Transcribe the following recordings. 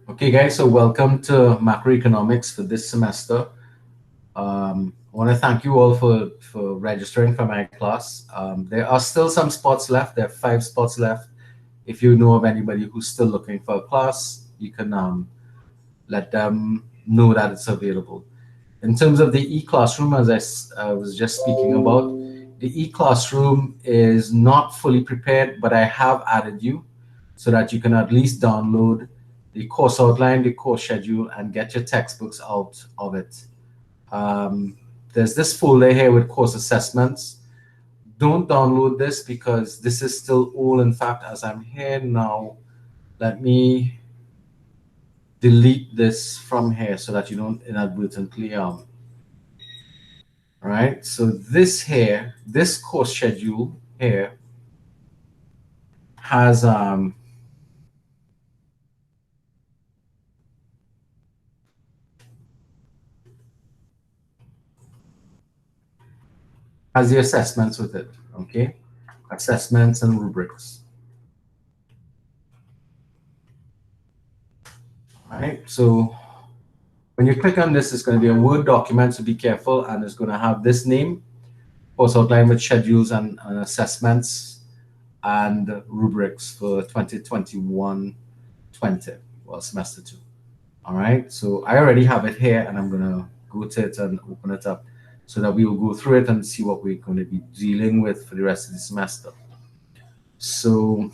Okay, guys, so welcome to macroeconomics for this semester. I want to thank you all for registering for my class. There are still some spots left. There are 5 spots left. If you know of anybody who's still looking for a class, you can let them know that it's available. In terms of the e-classroom, as I was just speaking about, the e-classroom is not fully prepared, but I have added you so that you can at least download the course outline, the course schedule, and get your textbooks out of it. Um, there's this folder here with course assessments. Don't download this because this is still old. In fact, as I'm here now, let me delete this from here so that you don't inadvertently all right, so this course schedule here has the assessments with it, okay? Assessments and rubrics. All right, so when you click on this, it's going to be a Word document, so be careful, and it's going to have this name, course outline with schedules and assessments and rubrics for 2021-20, well, semester 2. All right, so I already have it here, and I'm going to go to it and open it up so that we will go through it and see what we're going to be dealing with for the rest of the semester. So,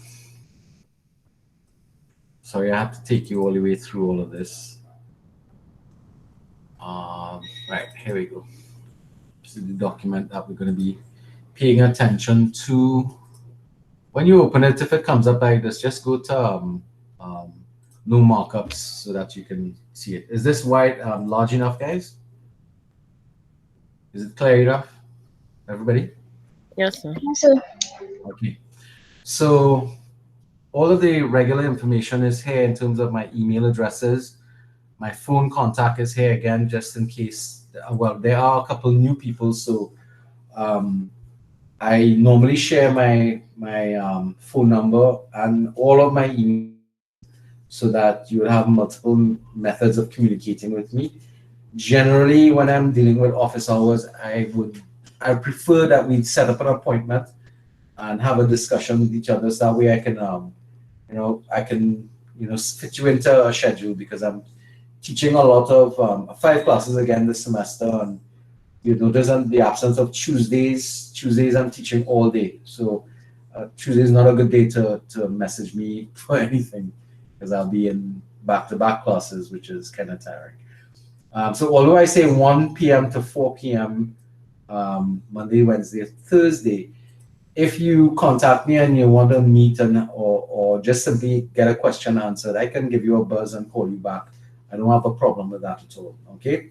sorry, I have to take you all the way through all of this. Right, here we go. This is the document that we're going to be paying attention to. When you open it, if it comes up like this, just go to no markups so that you can see it. Is this white large enough, guys? Is it clear enough, everybody? Yes, sir. Yes, sir. Okay. So all of the regular information is here in terms of my email addresses. My phone contact is here again, just in case. Well, there are a couple new people, so I normally share my phone number and all of my email so that you will have multiple methods of communicating with me. Generally, when I'm dealing with office hours, I prefer that we set up an appointment and have a discussion with each other, so that way I can I can fit you into a schedule, because I'm teaching a lot of 5 classes again this semester, and you notice in the absence of Tuesdays I'm teaching all day, so Tuesday is not a good day to message me for anything, because I'll be in back-to-back classes, which is kind of tiring. So although I say 1 p.m. to 4 p.m. Monday, Wednesday, Thursday, if you contact me and you want to meet or just simply get a question answered, I can give you a buzz and call you back. I don't have a problem with that at all, okay?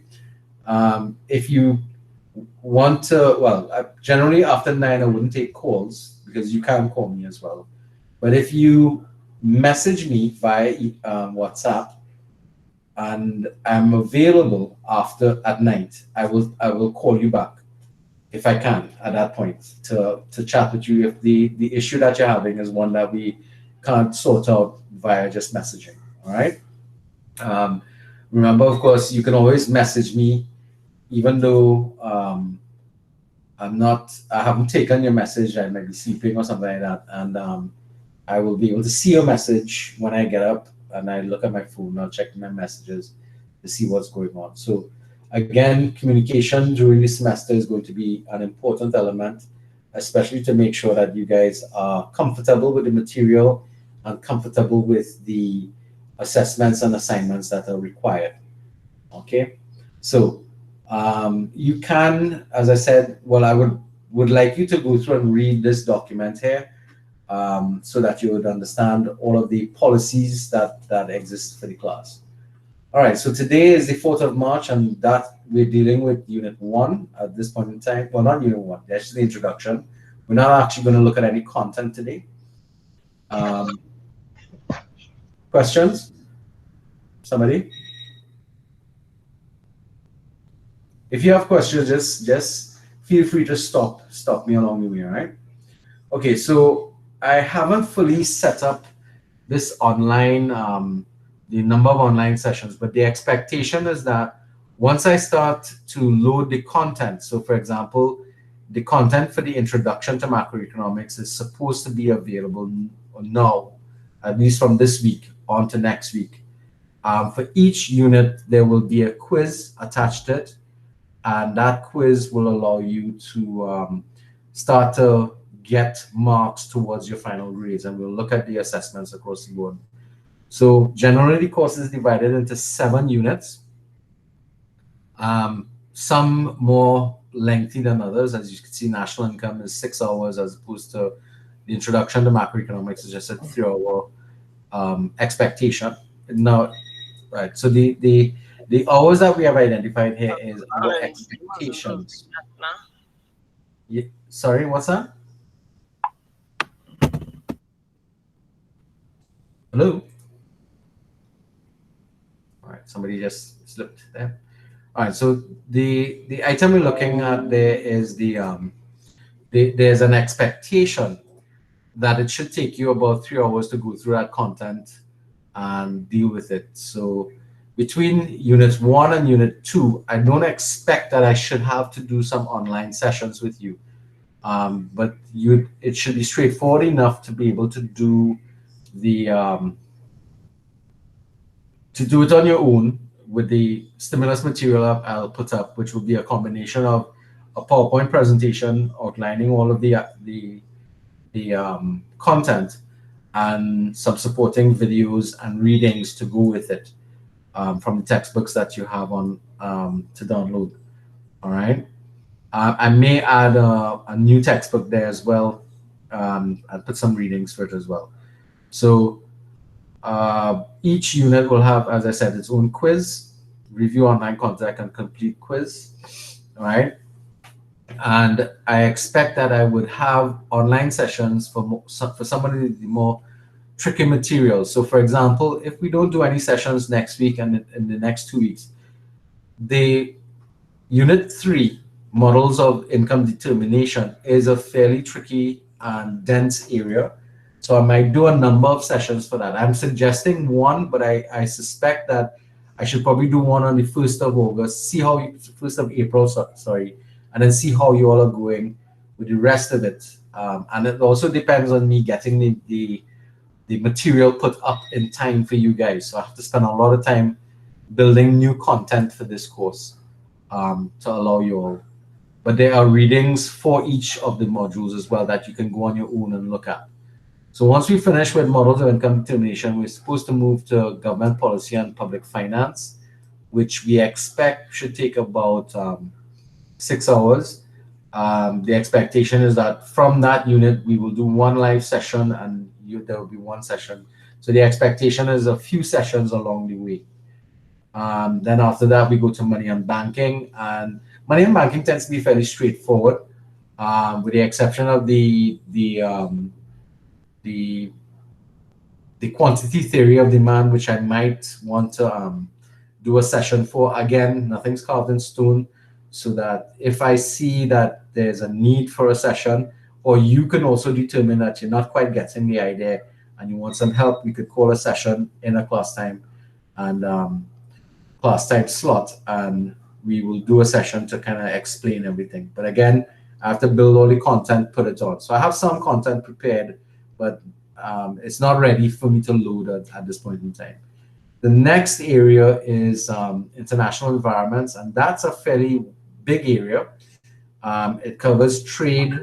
If you want to, well, generally after 9, I wouldn't take calls, because you can call me as well. But if you message me via WhatsApp, and I'm available at night, I will call you back if I can at that point to chat with you if the issue that you're having is one that we can't sort out via just messaging. All right. Remember, of course, you can always message me, even though I haven't taken your message. I might be sleeping or something like that, and I will be able to see your message when I get up and I look at my phone. I'll check my messages to see what's going on. So again, communication during the semester is going to be an important element, especially to make sure that you guys are comfortable with the material and comfortable with the assessments and assignments that are required. Okay, so you can, as I said, well, I would like you to go through and read this document here, so that you would understand all of the policies that exist for the class. All right, so today is the 4th of March, and that we're dealing with Unit 1 at this point in time. Well, not Unit 1, that's just the introduction. We're not actually going to look at any content today. Questions? Somebody? If you have questions, just feel free to stop me along the way, all right? Okay, so I haven't fully set up this online, the number of online sessions, but the expectation is that once I start to load the content, so for example, the content for the introduction to macroeconomics is supposed to be available now, at least from this week on to next week. For each unit, there will be a quiz attached to it, and that quiz will allow you to start to get marks towards your final grades, and we'll look at the assessments across the board. So generally, the course is divided into 7 units, some more lengthy than others. As you can see, national income is 6 hours, as opposed to the introduction to macroeconomics is just a 3-hour expectation. Now, right, so the hours that we have identified here is our expectations. Yeah, sorry, what's that? Hello? All right, somebody just slipped there. All right, so the item we're looking at there is there's an expectation that it should take you about 3 hours to go through that content and deal with it. So between unit 1 and unit 2, I don't expect that I should have to do some online sessions with you. But it should be straightforward enough to be able to do the to do it on your own with the stimulus material I'll put up, which will be a combination of a PowerPoint presentation outlining all of the content and some supporting videos and readings to go with it from the textbooks that you have on to download. All right. I may add a new textbook there as well, and put some readings for it as well. So each unit will have, as I said, its own quiz, review online content, and complete quiz. All right. And I expect that I would have online sessions for some of the more tricky materials. So, for example, if we don't do any sessions next week and in the next 2 weeks, the Unit 3, Models of Income Determination, is a fairly tricky and dense area. So I might do a number of sessions for that. I'm suggesting one, but I suspect that I should probably do one on the 1st of August, 1st of April, sorry, and then see how you all are going with the rest of it. And it also depends on me getting the material put up in time for you guys. So I have to spend a lot of time building new content for this course to allow you all. But there are readings for each of the modules as well that you can go on your own and look at. So once we finish with models of income determination, we're supposed to move to government policy and public finance, which we expect should take about 6 hours. The expectation is that from that unit, we will do one live session and there will be one session. So the expectation is a few sessions along the way. Then after that, we go to money and banking. And money and banking tends to be fairly straightforward, with the exception of the quantity theory of demand, which I might want to do a session for. Again, nothing's carved in stone, so that if I see that there's a need for a session, or you can also determine that you're not quite getting the idea and you want some help, we could call a session in a class time and class time slot, and we will do a session to kind of explain everything. But again, I have to build all the content, put it on. So I have some content prepared, but it's not ready for me to load at this point in time. The next area is international environments, and that's a fairly big area. It covers trade,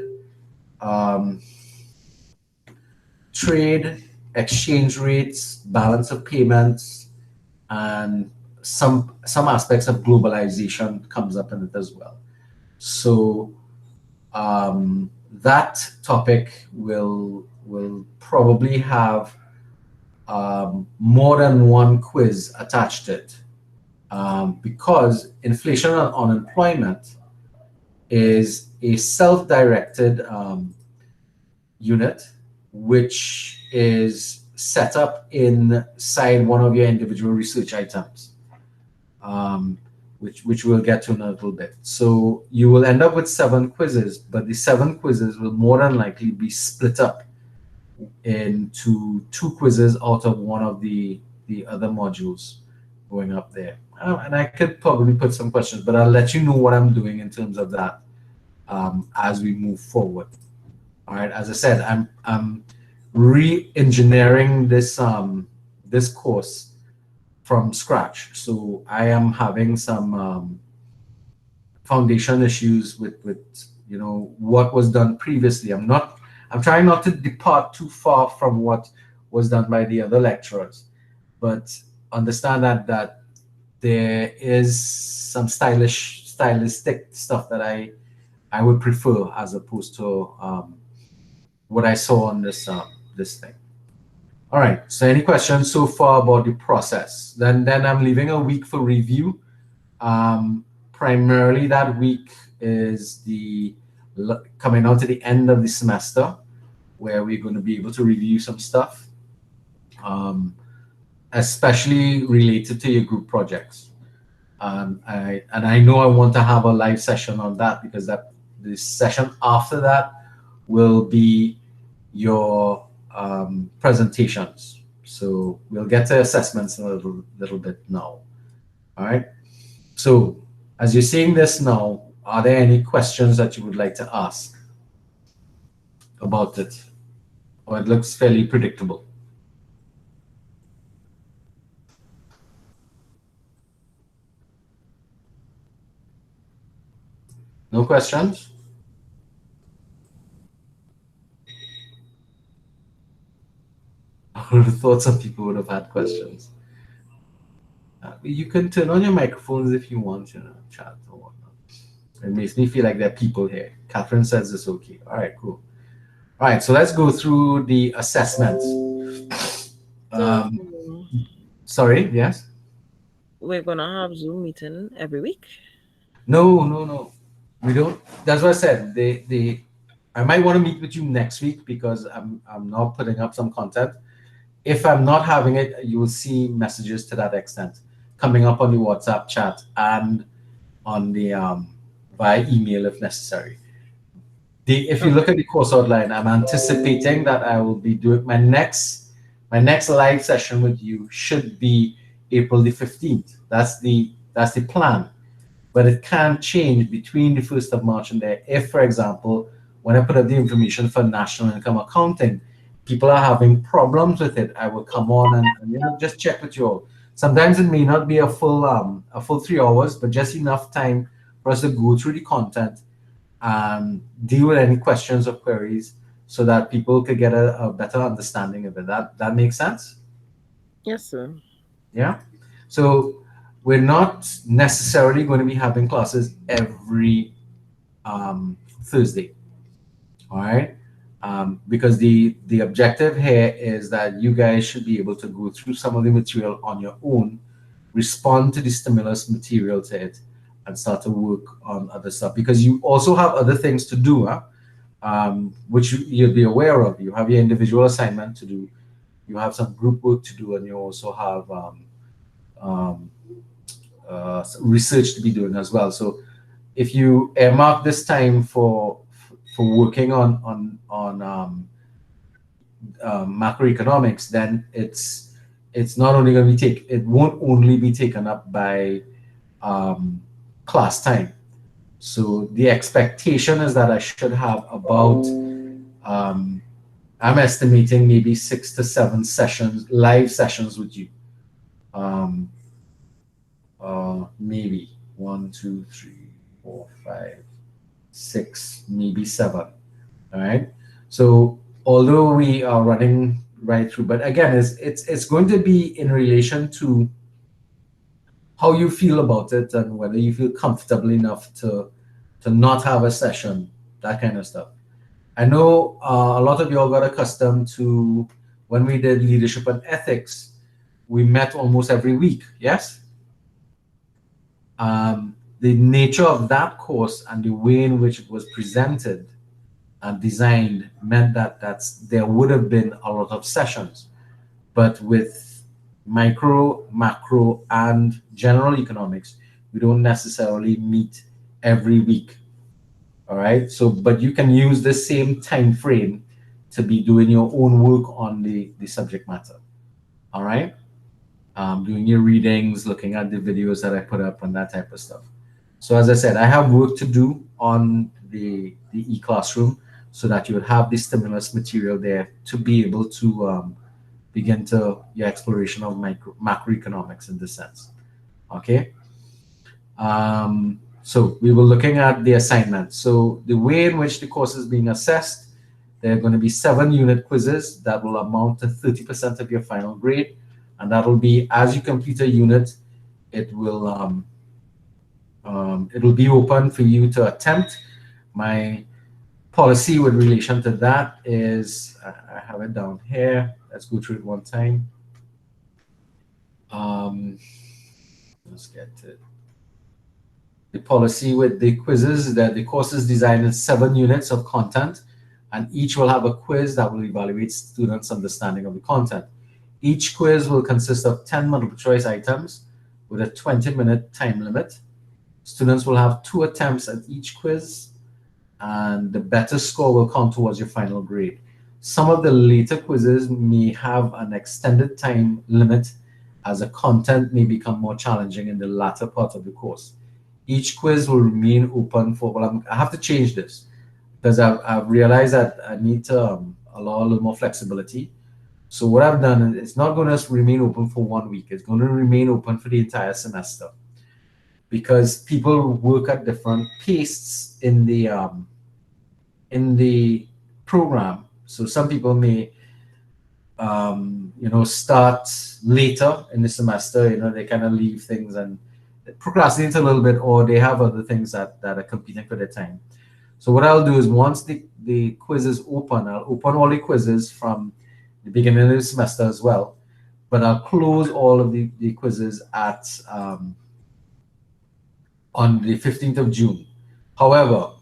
exchange rates, balance of payments, and some aspects of globalization comes up in it as well. So that topic will probably have more than one quiz attached to it, because inflation and unemployment is a self-directed unit which is set up inside one of your individual research items, which we'll get to in a little bit. So you will end up with 7 quizzes, but the 7 quizzes will more than likely be split up into 2 quizzes out of one of the other modules going up there. And I could probably put some questions, but I'll let you know what I'm doing in terms of that as we move forward. All right. As I said, I'm re-engineering this course from scratch. So I am having some foundation issues with what was done previously. I'm trying not to depart too far from what was done by the other lecturers, but understand that there is some stylistic stuff that I would prefer as opposed to what I saw on this thing. All right. So any questions so far about the process? Then I'm leaving a week for review. Primarily that week is coming on to the end of the semester, where we're going to be able to review some stuff, especially related to your group projects. I know I want to have a live session on that, because the session after that will be your presentations. So we'll get to assessments in a little bit now. All right. So as you're seeing this now, are there any questions that you would like to ask about it? Or it looks fairly predictable? No questions? I would have thought some people would have had questions. You can turn on your microphones if you want, chat or whatnot. It makes me feel like there are people here. Catherine says it's okay. All right, cool. All right, so let's go through the assessments. Sorry, yes? We're going to have Zoom meeting every week? No. We don't. That's what I said. I might want to meet with you next week, because I'm now putting up some content. If I'm not having it, you will see messages to that extent coming up on the WhatsApp chat and on the via email if necessary. If you look at the course outline, I'm anticipating that I will be doing my next live session with you should be April the 15th. That's the plan. But it can change between the 1st of March and there. If, for example, when I put up the information for national income accounting, people are having problems with it, I will come on and just check with you all. Sometimes it may not be a full 3 hours, but just enough time for us to go through the content and deal with any questions or queries, so that people could get a better understanding of it. That makes sense? Yes, sir. Yeah. So we're not necessarily going to be having classes every Thursday. All right. Because the objective here is that you guys should be able to go through some of the material on your own, respond to the stimulus material to it, and start to work on other stuff, because you also have other things to do, which you'll be aware of. You have your individual assignment to do, you have some group work to do, and you also have research to be doing as well. So if you earmark this time for working on macroeconomics, then it's not only going to be it won't only be taken up by class time. So the expectation is that I should have about I'm estimating maybe 6 to 7 sessions, live sessions with you. Maybe 1, 2, 3, 4, 5, 6, maybe 7. All right. So although we are running right through, but again, it's going to be in relation to how you feel about it and whether you feel comfortable enough to not have a session, that kind of stuff. I know a lot of y'all got accustomed to when we did leadership and ethics, we met almost every week. Yes. The nature of that course and the way in which it was presented and designed meant that there would have been a lot of sessions. But with micro, macro, and general economics, we don't necessarily meet every week. All right. So, but you can use the same time frame to be doing your own work on the subject matter. All right. Doing your readings, looking at the videos that I put up and that type of stuff. So as I said, I have work to do on the e-classroom so that you would have the stimulus material there to be able to begin to your exploration of macroeconomics in this sense. Okay. So we were looking at the assignment. So the way in which the course is being assessed, there are going to be 7 unit quizzes that will amount to 30% of your final grade. And that will be, as you complete a unit, it'll be open for you to attempt. My policy with relation to that is, I have it down here. Let's go through it one time. Let's get to it. The policy with the quizzes is that the course is designed in 7 units of content, and each will have a quiz that will evaluate students' understanding of the content. Each quiz will consist of 10 multiple choice items with a 20-minute time limit. Students will have 2 attempts at each quiz, and the better score will count towards your final grade. Some of the later quizzes may have an extended time limit as the content may become more challenging in the latter part of the course. Each quiz will remain open for, well, I have to change this because I've realized that I need to allow a little more flexibility. So what I've done is it's not going to remain open for 1 week. It's going to remain open for the entire semester because people work at different paces in the program. So some people may start later in the semester. They kind of leave things and procrastinate a little bit, or they have other things that are competing for their time. So what I'll do is once the quiz is open, I'll open all the quizzes from the beginning of the semester as well, but I'll close all of the quizzes at on the 15th of June. However,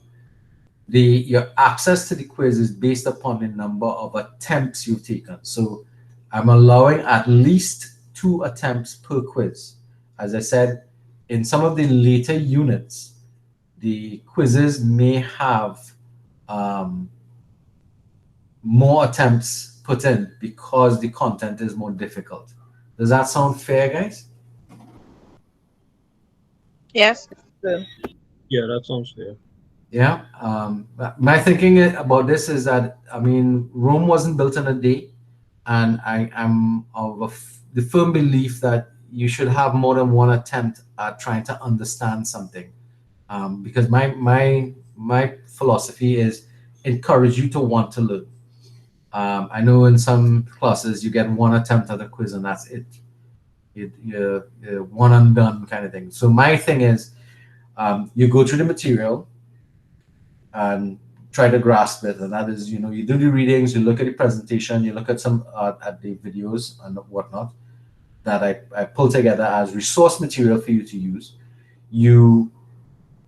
your access to the quiz is based upon the number of attempts you've taken. So I'm allowing at least 2 attempts per quiz. As I said, in some of the later units, the quizzes may have more attempts put in because the content is more difficult. Does that sound fair, guys? Yes. Yeah, that sounds fair. Yeah. My thinking about this is that, Rome wasn't built in a day, and I am of the firm belief that you should have more than 1 attempt at trying to understand something, because my philosophy is encourage you to want to learn. I know in some classes you get 1 attempt at a quiz and that's it. You're one and done kind of thing. So my thing is, you go through the material and try to grasp it, and that is, you do the readings, you look at the presentation, you look at some at the videos and whatnot that I pull together as resource material for you to use. You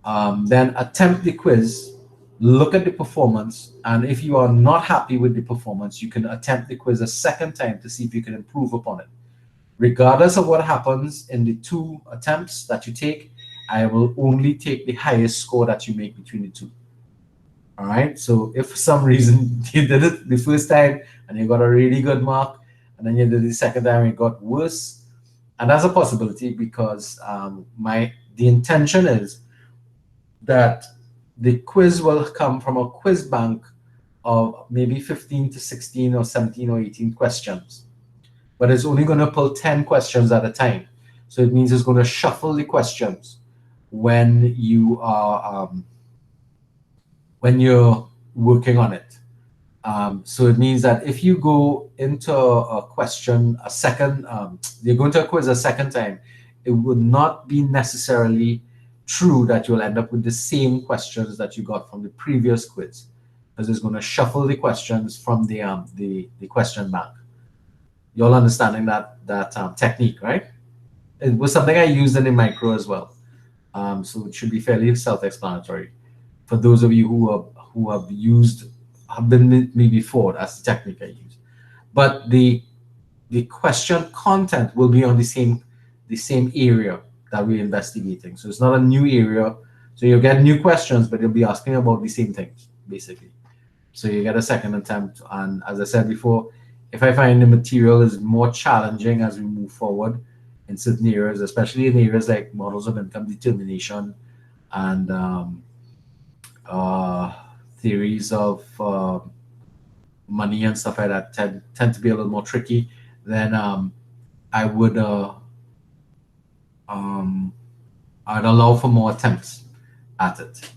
then attempt the quiz, look at the performance, and if you are not happy with the performance, you can attempt the quiz a second time to see if you can improve upon it. Regardless of what happens in the 2 attempts that you take, I will only take the highest score that you make between the 2. All right. So if for some reason you did it the first time and you got a really good mark, and then you did it the second time and it got worse, and that's a possibility because the intention is that the quiz will come from a quiz bank of maybe 15 to 16 or 17 or 18 questions, but it's only going to pull 10 questions at a time. So it means it's going to shuffle the questions when you are when you're working on it. So it means that if you go into a question a second, you're going to a quiz a second time, it would not be necessarily true that you'll end up with the same questions that you got from the previous quiz, because it's going to shuffle the questions from the question bank. You're all understanding that technique, right? It was something I used in the micro as well. So it should be fairly self-explanatory for those of you who have been with me before. That's the technique I use. But the question content will be on the same area that we're investigating. So it's not a new area. So you'll get new questions, but you'll be asking about the same things, basically. So you get a second attempt. And as I said before, if I find the material is more challenging as we move forward in certain areas, especially in areas like models of income determination and theories of money and stuff like that tend to be a little more tricky, then I would I'd allow for more attempts at it.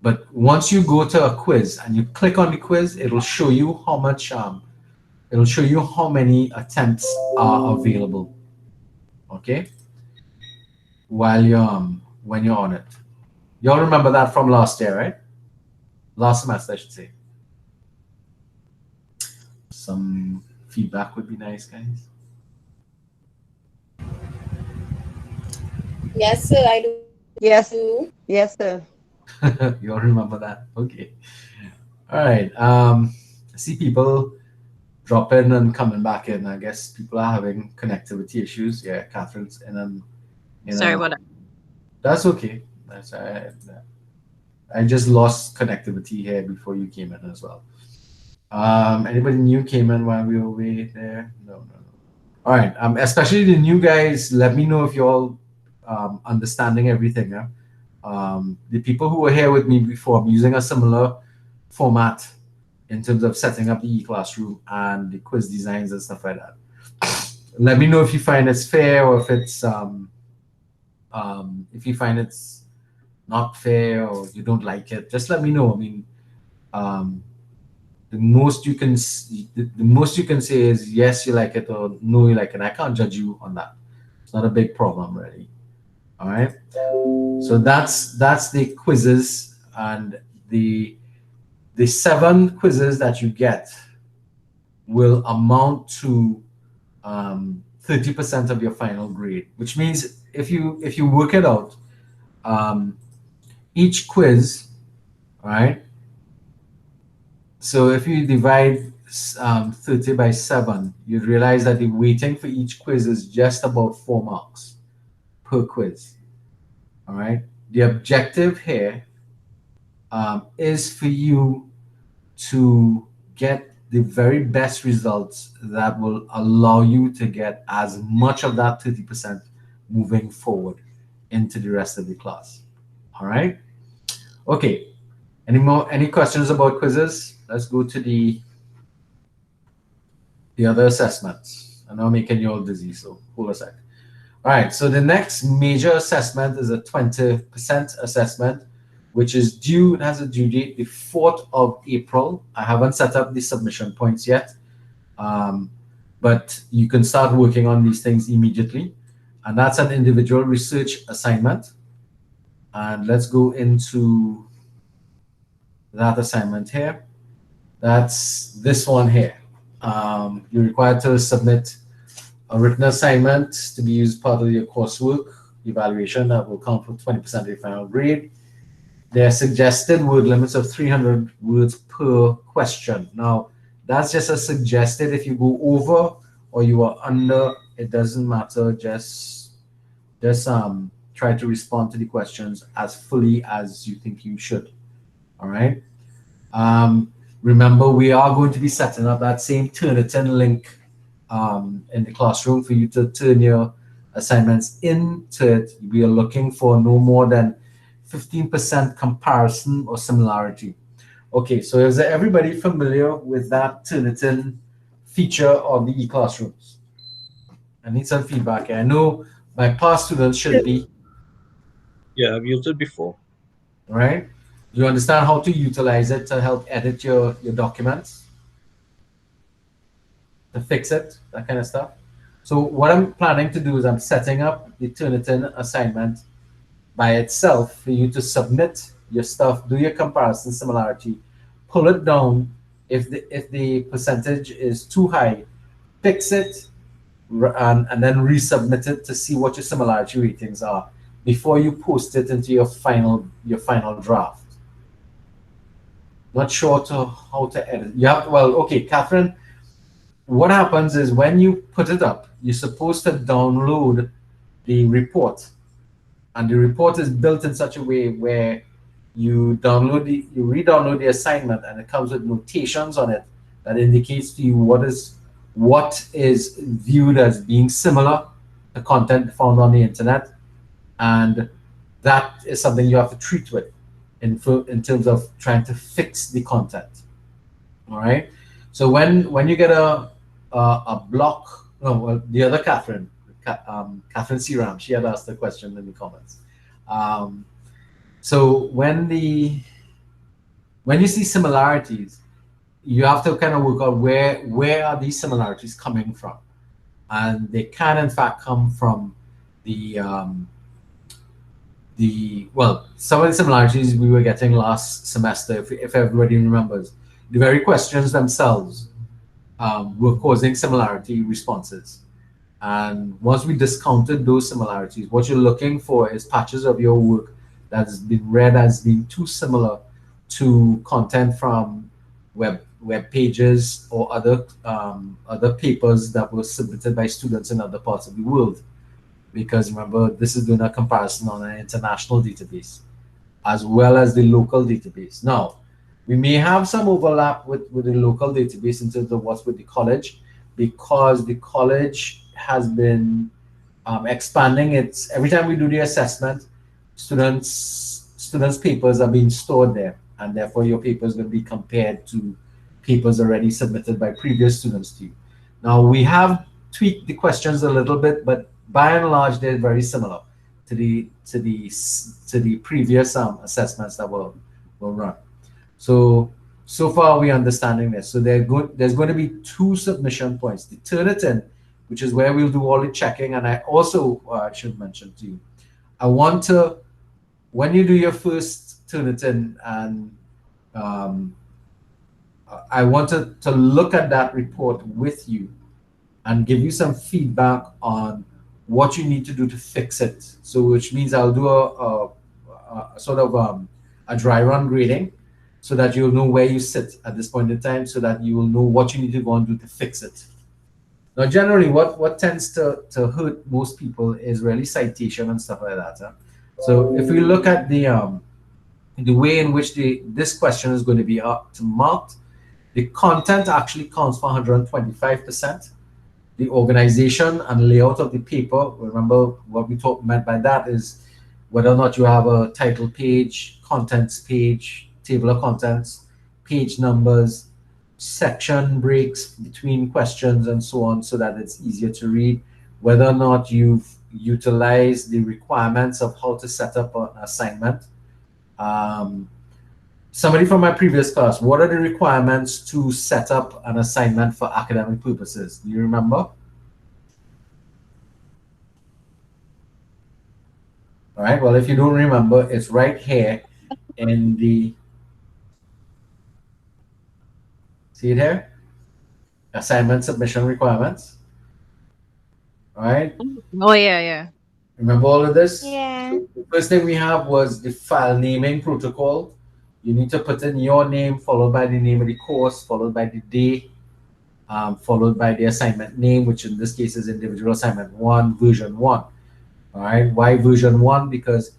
But once you go to a quiz and you click on the quiz, it'll show you how much it'll show you how many attempts are available. Okay, while you're when you're on it. Y'all remember that from last year, right? Last semester, I should say. Some feedback would be nice, guys. Yes, sir, I do. Yes, yes, sir. You all remember that? Okay. All right. I see people dropping and coming back in. I guess people are having connectivity issues. Yeah, Catherine's Sorry about that. That's okay. I just lost connectivity here before you came in as well. Anybody new came in while we were away there? No. All right. Especially the new guys, let me know if you're all understanding everything. Yeah? The people who were here with me before, I'm using a similar format in terms of setting up the e-classroom and the quiz designs and stuff like that. Let me know if you find it's fair or if it's if you find it's not fair or you don't like it. Just let me know. I mean, the most you can say is yes, you like it, or no, you like it. I can't judge you on that. It's not a big problem, really. All right. So that's the quizzes, and the 7 quizzes that you get will amount to 30% of your final grade, which means if you work it out, each quiz, right? So if you divide 30 by 7, you'd realize that the weighting for each quiz is just about 4 marks per quiz. All right. The objective here is for you to get the very best results that will allow you to get as much of that 30% moving forward into the rest of the class. All right. Okay. Any questions about quizzes? Let's go to the other assessments. I know I'm making you all dizzy, so hold a sec. All right, so the next major assessment is a 20% assessment, which is due, it has a due date the 4th of April. I haven't set up the submission points yet, but you can start working on these things immediately. And that's an individual research assignment. And let's go into that assignment here. That's this one here. You're required to submit a written assignment to be used part of your coursework evaluation that will count for 20% of your final grade. There are suggested word limits of 300 words per question. Now, that's just a suggested. If you go over or you are under, it doesn't matter. Just try to respond to the questions as fully as you think you should. All right. Remember, we are going to be setting up that same Turnitin link in the classroom for you to turn your assignments into it. We are looking for no more than 15% comparison or similarity. Okay, so is everybody familiar with that Turnitin feature of the e-classrooms? I need some feedback. I know my past students should be. Yeah, I've used it before. Right? Do you understand how to utilize it to help edit your documents? To fix it, that kind of stuff. So what I'm planning to do is I'm setting up the Turnitin assignment by itself for you to submit your stuff, do your comparison similarity, pull it down. If the percentage is too high, fix it and then resubmit it to see what your similarity ratings are before you post it into your final draft. Not sure how to edit. Okay, Catherine. What happens is when you put it up, you're supposed to download the report, and the report is built in such a way where you re-download the assignment, and it comes with notations on it that indicates to you what is viewed as being similar to content found on the internet, and that is something you have to treat with in terms of trying to fix the content. All right. So when you get a block, no, well, the other Catherine, Catherine Seram, she had asked the question in the comments. So when you see similarities, you have to kind of work out where are these similarities coming from, and they can in fact come from the well, some of the similarities we were getting last semester, if everybody remembers, the very questions themselves were causing similarity responses. And once we discounted those similarities, what you're looking for is patches of your work that's been read as being too similar to content from web pages or other papers that were submitted by students in other parts of the world. Because remember, this is doing a comparison on an international database as well as the local database. Now, we may have some overlap with the local database in terms of what's with the college, because the college has been expanding its, every time we do the assessment, students' papers are being stored there, and therefore your papers will be compared to papers already submitted by previous students to you. Now, we have tweaked the questions a little bit, but by and large, they're very similar to the previous assessments that were run. So far we're understanding this. So there's going to be 2 submission points: the Turnitin, which is where we'll do all the checking. And I also should mention to you, I want to, when you do your first Turnitin, and I want to look at that report with you and give you some feedback on what you need to do to fix it. So which means I'll do a sort of a dry run grading, so that you'll know where you sit at this point in time, so that you will know what you need to go and do to fix it. Now, generally, what tends to hurt most people is really citation and stuff like that. Huh? So if we look at the way in which this question is going to be marked, the content actually counts for 125%. The organization and layout of the paper, remember what we meant by that is whether or not you have a title page, contents page, table of contents, page numbers, section breaks between questions, and so on, so that it's easier to read. Whether or not you've utilized the requirements of how to set up an assignment. Somebody from my previous class, what are the requirements to set up an assignment for academic purposes? Do you remember? All right, well, if you don't remember, it's right here in the, see it here? Assignment submission requirements. All right. Oh, yeah. Remember all of this? Yeah. So the first thing we have was the file naming protocol. You need to put in your name, followed by the name of the course, followed by the day, followed by the assignment name, which in this case is individual assignment 1, version 1. All right, why version 1? Because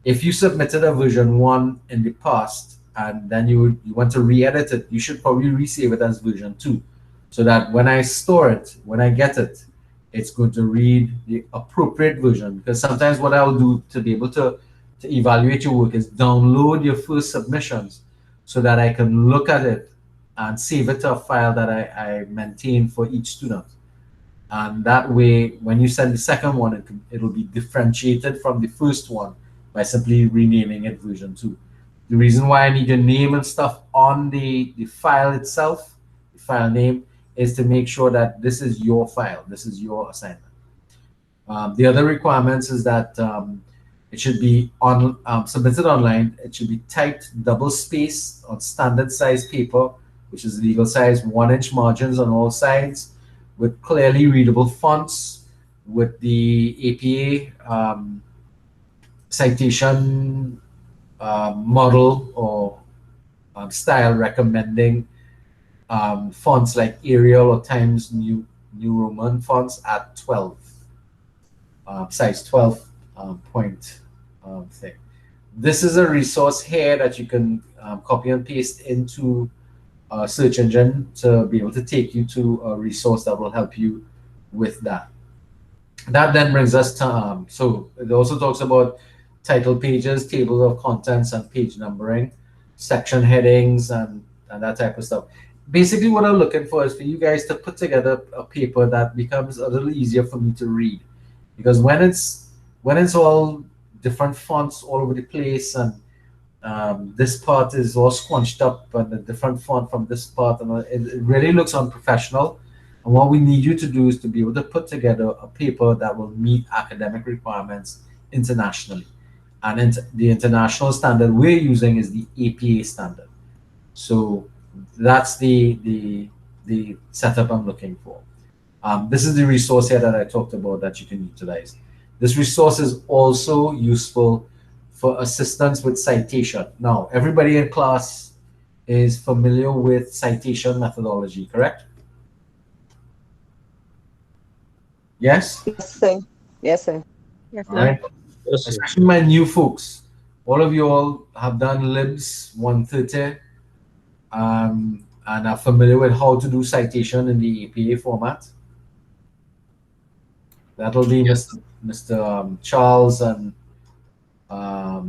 if you submitted a version 1 in the past and then you want to re-edit it, you should probably resave it as version 2, so that when I store it, when I get it, it's going to read the appropriate version. Because sometimes what I'll do to be able to evaluate your work is download your first submissions, so that I can look at it and save it to a file that I maintain for each student. And that way, when you send the second one, it'll be differentiated from the first one by simply renaming it version 2. The reason why I need your name and stuff on the file itself, the file name, is to make sure that this is your file, this is your assignment. The other requirements is that it should be submitted online. It should be typed double space on standard size paper, which is legal size, 1-inch margins on all sides, with clearly readable fonts, with the APA citation model or style recommending fonts like Arial or Times New Roman fonts at 12, size 12 point thing. This is a resource here that you can copy and paste into a search engine to be able to take you to a resource that will help you with that. That then brings us to, so it also talks about title pages, tables of contents, and page numbering, section headings, and that type of stuff. Basically, what I'm looking for is for you guys to put together a paper that becomes a little easier for me to read. Because when it's all different fonts all over the place, and this part is all squunched up and a different font from this part, and it really looks unprofessional. And what we need you to do is to be able to put together a paper that will meet academic requirements internationally. And the international standard we're using is the APA standard. So that's the setup I'm looking for. This is the resource here that I talked about that you can utilize. This resource is also useful for assistance with citation. Now, everybody in class is familiar with citation methodology, correct? Yes? Yes, sir. Yes, sir. Yes, All sir. right. Yes, sir. Especially my new folks. All of you all have done Libs 130 and are familiar with how to do citation in the APA format. That'll be Mr. Charles and oh,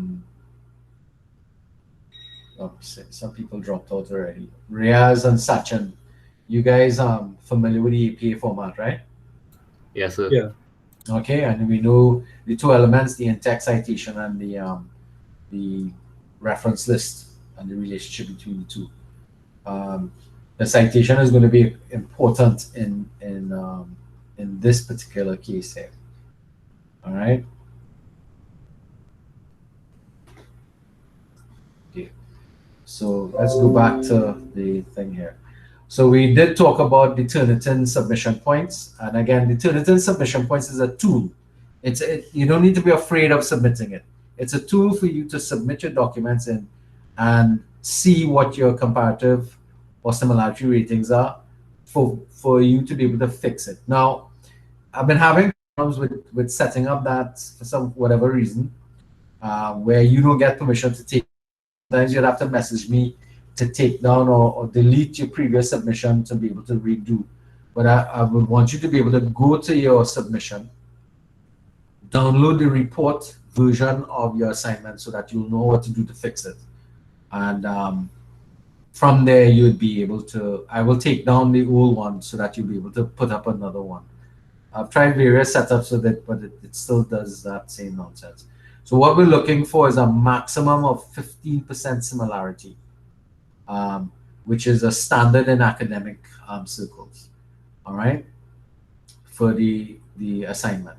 some people dropped out already. Riaz and Sachin. You guys are familiar with the APA format, right? Yes, sir. Yeah. Okay, and we know the two elements, the in-text citation and the reference list and the relationship between the two. The citation is going to be important in this particular case here. All right. Okay. So let's go back to the thing here. So we did talk about the Turnitin submission points, and again, the Turnitin submission points is a tool. You don't need to be afraid of submitting it. It's a tool for you to submit your documents in and see what your comparative or similarity ratings are for you to be able to fix it. Now, I've been having problems with setting up that for some whatever reason, where you don't get permission to take. Sometimes you'd have to message me to take down or delete your previous submission to be able to redo. But I would want you to be able to go to your submission, download the report version of your assignment so that you'll know what to do to fix it. And from there, you'd be able to, I will take down the old one so that you'll be able to put up another one. I've tried various setups with it, but it still does that same nonsense. So what we're looking for is a maximum of 15% similarity, which is a standard in academic circles, all right, for the assignment.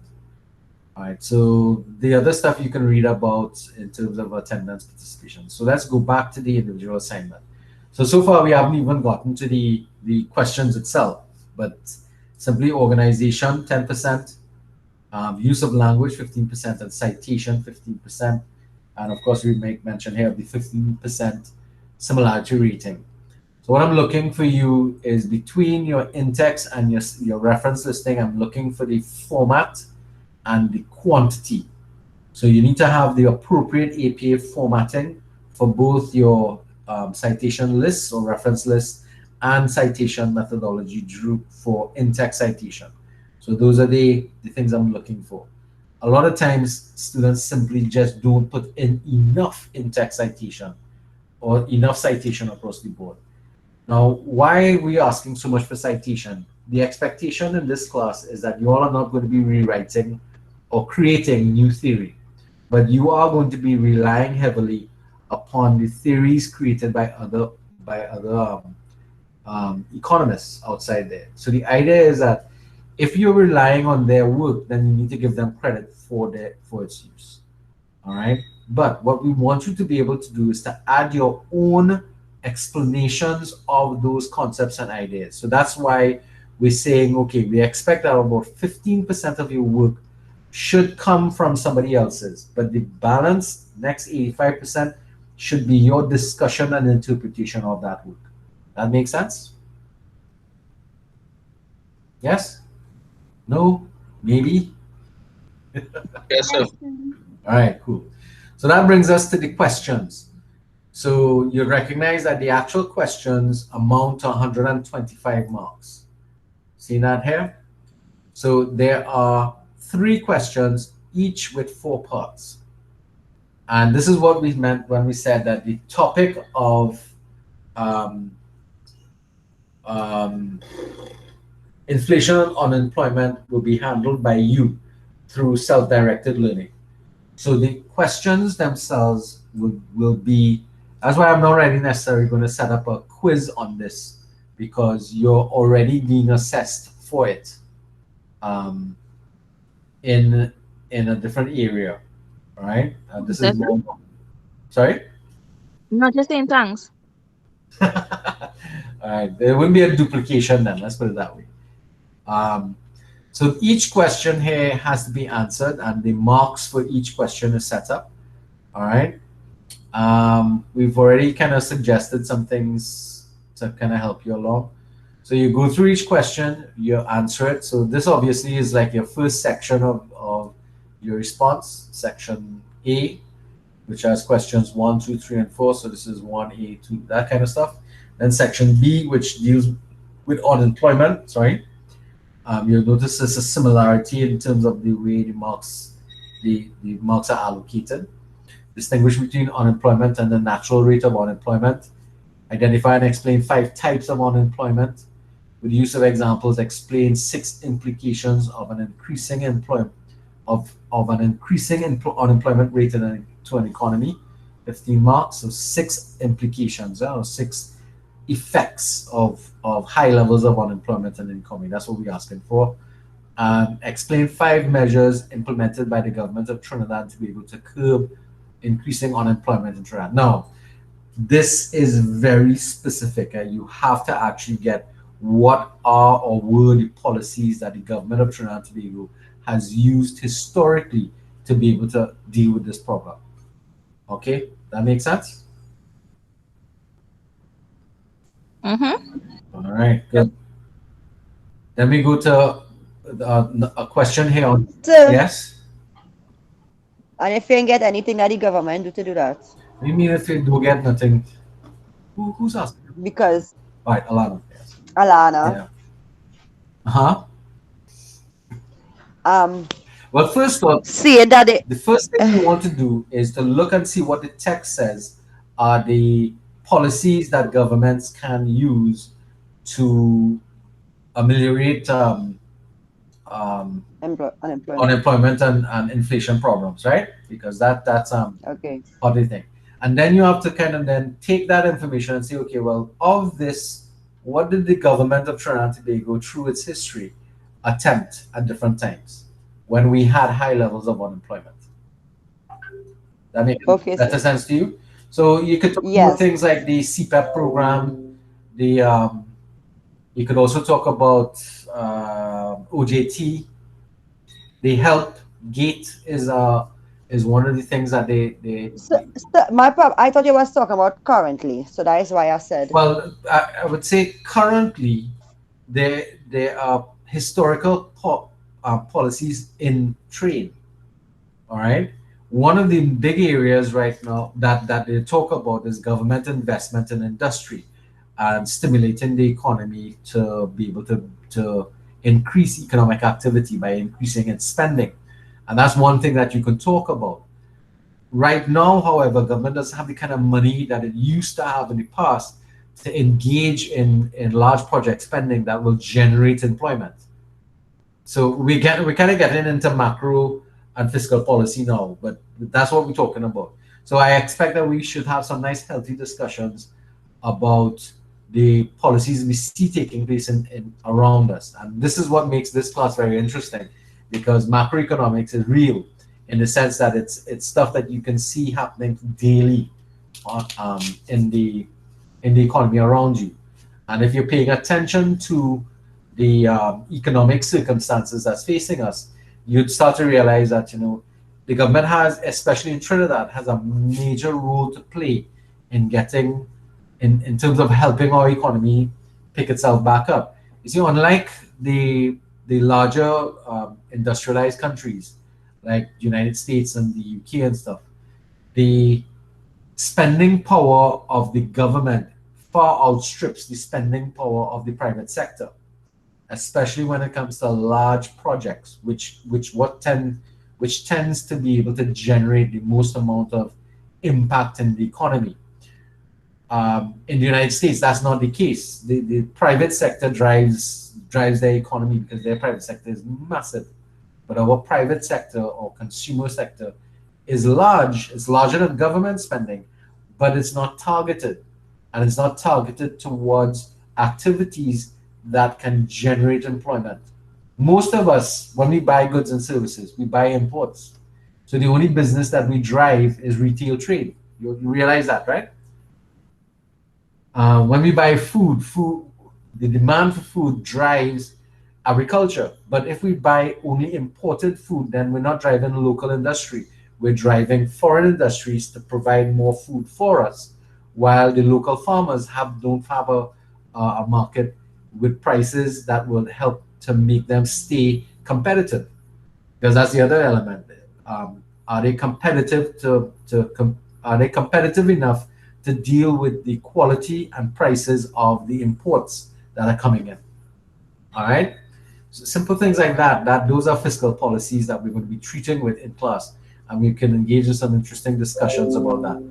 All right, so the other stuff you can read about in terms of attendance participation. So let's go back to the individual assignment. So far we haven't even gotten to the questions itself, but simply organization, 10%, use of language, 15%, and citation, 15%. And of course, we make mention here of the 15% similarity rating. So what I'm looking for you is between your in-text and your reference listing, I'm looking for the format and the quantity. So you need to have the appropriate APA formatting for both your citation lists or reference lists and citation methodology for in-text citation. So those are the things I'm looking for. A lot of times students simply just don't put in enough in-text citation or enough citation across the board. Now, why are we asking so much for citation? The expectation in this class is that you all are not going to be rewriting or creating new theory, but you are going to be relying heavily upon the theories created by other economists outside there. So the idea is that if you're relying on their work, then you need to give them credit for its use. All right. But what we want you to be able to do is to add your own explanations of those concepts and ideas. So that's why we're saying, okay, we expect that about 15% of your work should come from somebody else's, but the balance, next 85%, should be your discussion and interpretation of that work. That makes sense? Yes? No? Maybe? Yes, sir. All right, cool. So that brings us to the questions. So you recognize that the actual questions amount to 125 marks. See that here? So there are 3 questions, each with 4 parts. And this is what we meant when we said that the topic of um, um, inflation and unemployment will be handled by you through self-directed learning. So the questions themselves will be, that's why I'm not really necessarily going to set up a quiz on this, because you're already being assessed for it um, in a different area, right? This is That's more, sorry? not just saying thanks. All right, there wouldn't be a duplication then, let's put it that way. So each question here has to be answered, and the marks for each question is set up. All right. We've already kind of suggested some things to kind of help you along. So you go through each question, you answer it. So this obviously is like your first section of your response, section A, which has questions 1, 2, 3, and 4. So this is 1A, 2, that kind of stuff. Then section B, which deals with unemployment. Sorry. You'll notice there's a similarity in terms of the way the marks are allocated. Distinguish between unemployment and the natural rate of unemployment. Identify and explain 5 types of unemployment. With the use of examples, explain 6 implications of an increasing unemployment rate to an economy. 15 marks, so 6 implications, or 6 effects of high levels of unemployment in the economy. That's what we're asking for. Explain 5 measures implemented by the government of Trinidad to be able to curb increasing unemployment in Trinidad. Now, this is very specific. You have to actually get what are or were the policies that the government of Trinidad and Tobago has used historically to be able to deal with this problem. Okay, that makes sense? Mm-hmm. All right, good. Then we go to a question here on, So, yes? and if you ain't get anything that the government do to do that, What do you mean if you do get nothing? Who's asking? because Right, Alana. Yes. Alana, Yeah. Uh-huh. um, Well, first off, saying that the first thing you want to do is to look and see what the text says are the policies that governments can use to ameliorate unemployment. unemployment and inflation problems, right? Because that's Okay. what they think. And then you have to kind of then take that information and say, okay, well, of this, what did the government of Trinidad and Tobago, through its history, attempt at different times when we had high levels of unemployment? That makes Okay, better sir. sense to you? So you could talk about Yes. things like the CPEP program, you could also talk about OJT. The help gate is one of the things that they So, I thought you was talking about currently, so that is why I said. well, I would say currently there are historical policies in trade. All right. One of the big areas right now that they talk about is government investment in industry and stimulating the economy to be able to increase economic activity by increasing its spending. And that's one thing that you can talk about. Right now, however, government doesn't have the kind of money that it used to have in the past to engage in large project spending that will generate employment. So we're kind of getting into macro and fiscal policy now, but that's what we're talking about. So I expect that we should have some nice healthy discussions about the policies we see taking place in around us. And this is what makes this class very interesting, because macroeconomics is real in the sense that it's stuff that you can see happening daily in the economy around you. And if you're paying attention to the economic circumstances that's facing us, you'd start to realize that the government has, especially in Trinidad, has a major role to play in getting in terms of helping our economy pick itself back up. You see, unlike the larger industrialized countries like the United States and the UK and stuff, the spending power of the government far outstrips the spending power of the private sector, especially when it comes to large projects, which tends to be able to generate the most amount of impact in the economy. In the United States, that's not the case. The private sector drives their economy because their private sector is massive. But our private sector or consumer sector is large. It's larger than government spending, but it's not targeted. And it's not targeted towards activities that can generate employment. Most of us, when we buy goods and services, we buy imports. So the only business that we drive is retail trade. You realize that, right? When we buy food, the demand for food drives agriculture. But if we buy only imported food, then we're not driving local industry. We're driving foreign industries to provide more food for us, while the local farmers don't have a market with prices that will help to make them stay competitive. Because that's the other element. Are they competitive are they competitive enough to deal with the quality and prices of the imports that are coming in? All right. So simple things like that. Those are fiscal policies that we're going to be treating with in class, and we can engage in some interesting discussions about that.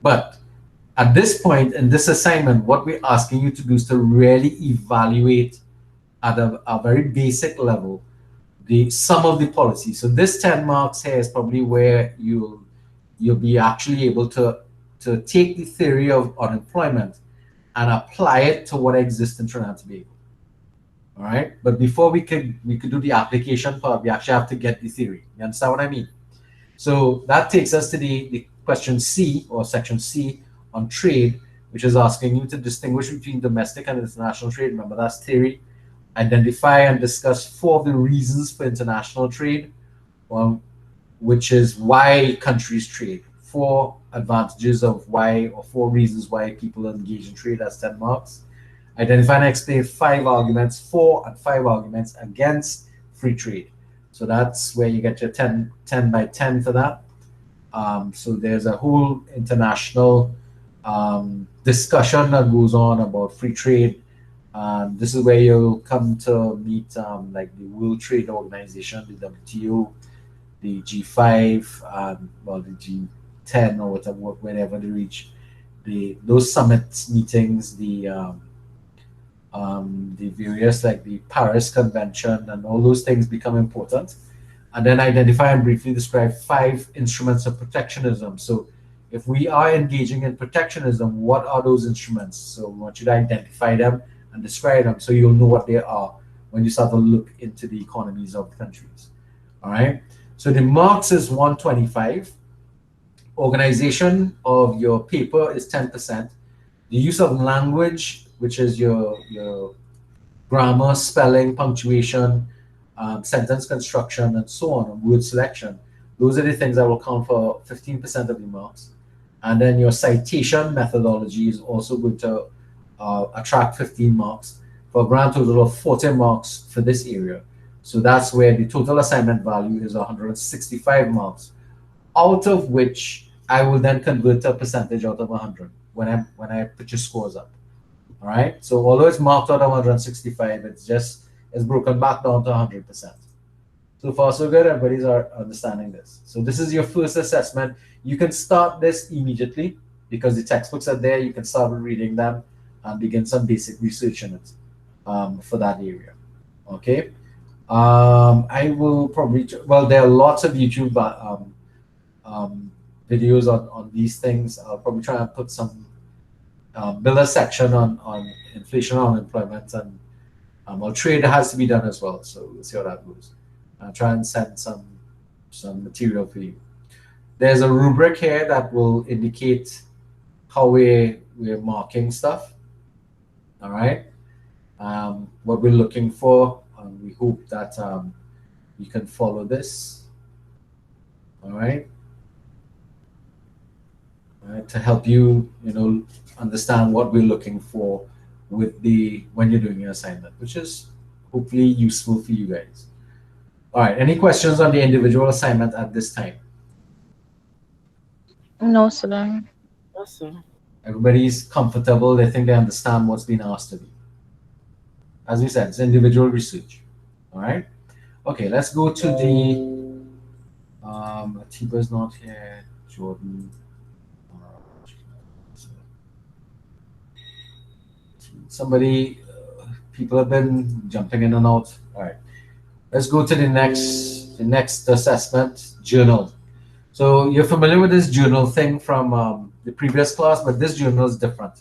But at this point in this assignment, what we're asking you to do is to really evaluate at a very basic level the sum of the policy. So this 10 marks here is probably where you'll be actually able to take the theory of unemployment and apply it to what exists in Trinidad and Tobago. All right, but before we could do the application part, we actually have to get the theory. You understand what I mean? So that takes us to the question C, or section C, on trade, which is asking you to distinguish between domestic and international trade. Remember, that's theory. Identify and discuss 4 of the reasons for international trade, which is why countries trade. 4 advantages of why, or 4 reasons why people engage in trade. That's 10 marks. Identify and explain 5 arguments for and 5 arguments against free trade. So that's where you get your 10 by 10 for that. So there's a whole international discussion that goes on about free trade. This is where you'll come to meet like the World Trade Organization, the WTO, the G5, well, the G10 or whatever, wherever they reach. Those summit meetings, the various, like the Paris Convention, and all those things become important. And then identify and briefly describe 5 instruments of protectionism. So if we are engaging in protectionism, what are those instruments? So we want you to identify them and describe them so you'll know what they are when you start to look into the economies of the countries. All right. So the marks is 125. Organization of your paper is 10%. The use of language, which is your grammar, spelling, punctuation, sentence construction, and so on, and word selection. Those are the things that will count for 15% of the marks. And then your citation methodology is also going to attract 15 marks for a grand total of 40 marks for this area. So that's where the total assignment value is 165 marks, out of which I will then convert to a percentage out of 100 when I put your scores up. All right. So although it's marked out of 165, it's broken back down to 100%. So far, so good. Everybody's understanding this. So this is your first assessment. You can start this immediately because the textbooks are there. You can start reading them and begin some basic research in it for that area. Okay. I will probably, well, there are lots of YouTube videos on these things. I'll probably try and put some, build a section on inflation and unemployment, and well, trade has to be done as well. So we'll see how that goes. I'll try and send some material for you. There's a rubric here that will indicate how we're marking stuff. All right. What we're looking for. We hope that you can follow this. All right. All right, to help you, understand what we're looking for when you're doing your assignment, which is hopefully useful for you guys. All right. Any questions on the individual assignment at this time? No, sir. Awesome. Everybody's comfortable. They think they understand what's being asked of you. As we said, it's individual research. All right. Okay, let's go to the. Atiba's not here. Jordan. Somebody. People have been jumping in and out. All right. Let's go to the next assessment, journal. So you're familiar with this journal thing from the previous class, but this journal is different.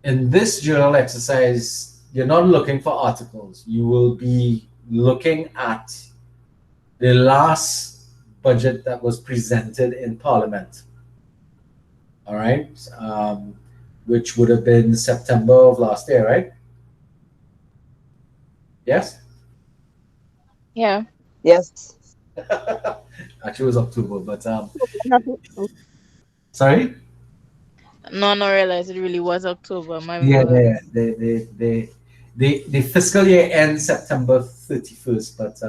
In this journal exercise, you're not looking for articles. You will be looking at the last budget that was presented in Parliament. All right, which would have been September of last year, right? Yes. Yeah. Yes. Actually, it was October, but Nothing. sorry. No, no, realize it really was October. My Yeah, word. the fiscal year ends September 31st, but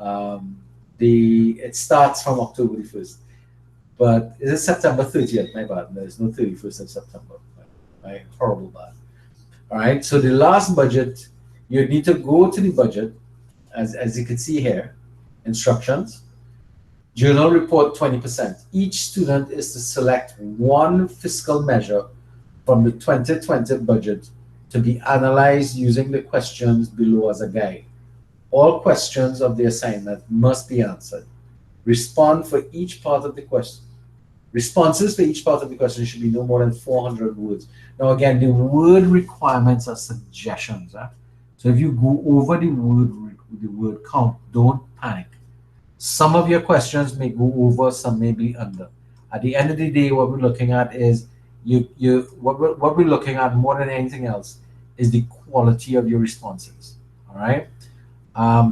um, it starts from October the 1st. But is it September 30th? My bad. There's no 31st of September. My horrible bad. All right. So the last budget, you need to go to the budget, as you can see here, instructions. Journal report 20%. Each student is to select one fiscal measure from the 2020 budget to be analyzed using the questions below as a guide. All questions of the assignment must be answered. Respond for each part of the question. Responses for each part of the question should be no more than 400 words. Now, again, the word requirements are suggestions. So if you go over the word count, don't panic. Some of your questions may go over, some may be under. At the end of the day, what we're looking at is what we're looking at more than anything else is the quality of your responses. All right.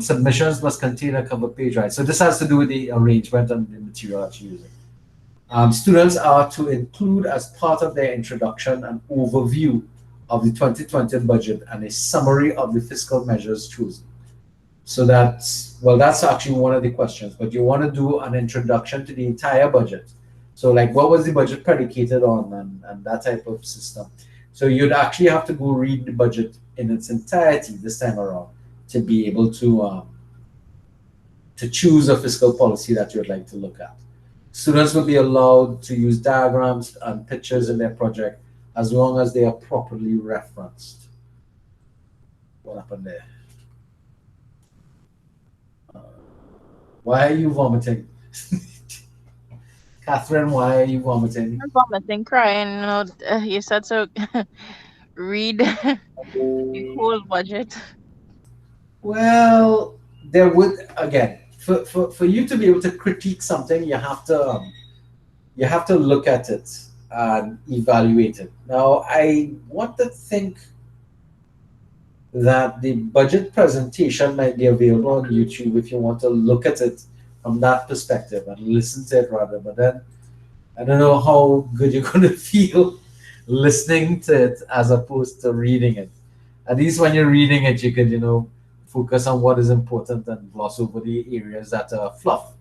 Submissions must contain a cover page, right? So this has to do with the arrangement and the material that you're using. Students are to include as part of their introduction an overview of the 2020 budget and a summary of the fiscal measures chosen. So that's actually one of the questions, but you want to do an introduction to the entire budget. So like what was the budget predicated on and that type of system. So you'd actually have to go read the budget in its entirety this time around to be able to choose a fiscal policy that you'd like to look at. Students will be allowed to use diagrams and pictures in their project as long as they are properly referenced. What happened there? Why are you vomiting? Catherine, why are you vomiting? I'm vomiting, crying. You know, you said so. Read the whole budget. Well, there would again for you to be able to critique something, you have to look at it and evaluate it. Now, I want to think that the budget presentation might be available on YouTube if you want to look at it from that perspective and listen to it rather. But then I don't know how good you're going to feel listening to it as opposed to reading it. At least when you're reading it, you can, focus on what is important and gloss over the areas that are fluff.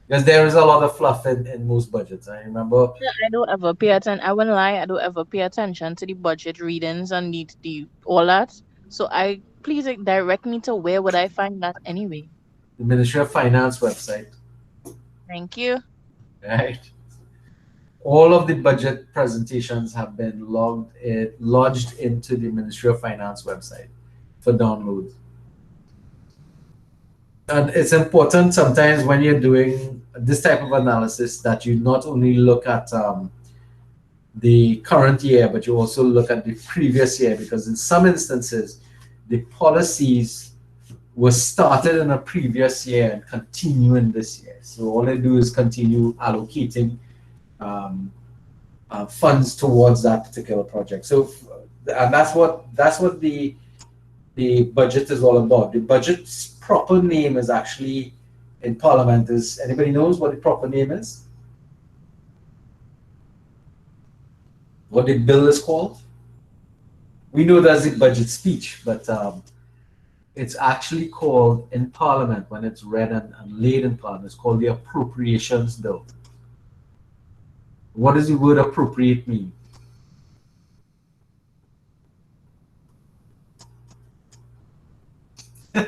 Because there is a lot of fluff in most budgets. I remember. I don't ever pay attention. I won't lie. I don't ever pay attention to the budget readings and the all that. So please direct me to where would I find that anyway. The Ministry of Finance website, Thank you. right? All of the budget presentations have been lodged into the Ministry of Finance website for download. And it's important sometimes when you're doing this type of analysis that you not only look at the current year, but you also look at the previous year, because in some instances, the policies were started in a previous year and continue in this year. So all they do is continue allocating funds towards that particular project. So, and that's what the budget is all about. The budget's proper name is actually in Parliament. Anybody knows what the proper name is? What the bill is called? We know that's the budget speech, but it's actually called in Parliament, when it's read and laid in Parliament, it's called the Appropriations Bill. What does the word appropriate mean? Come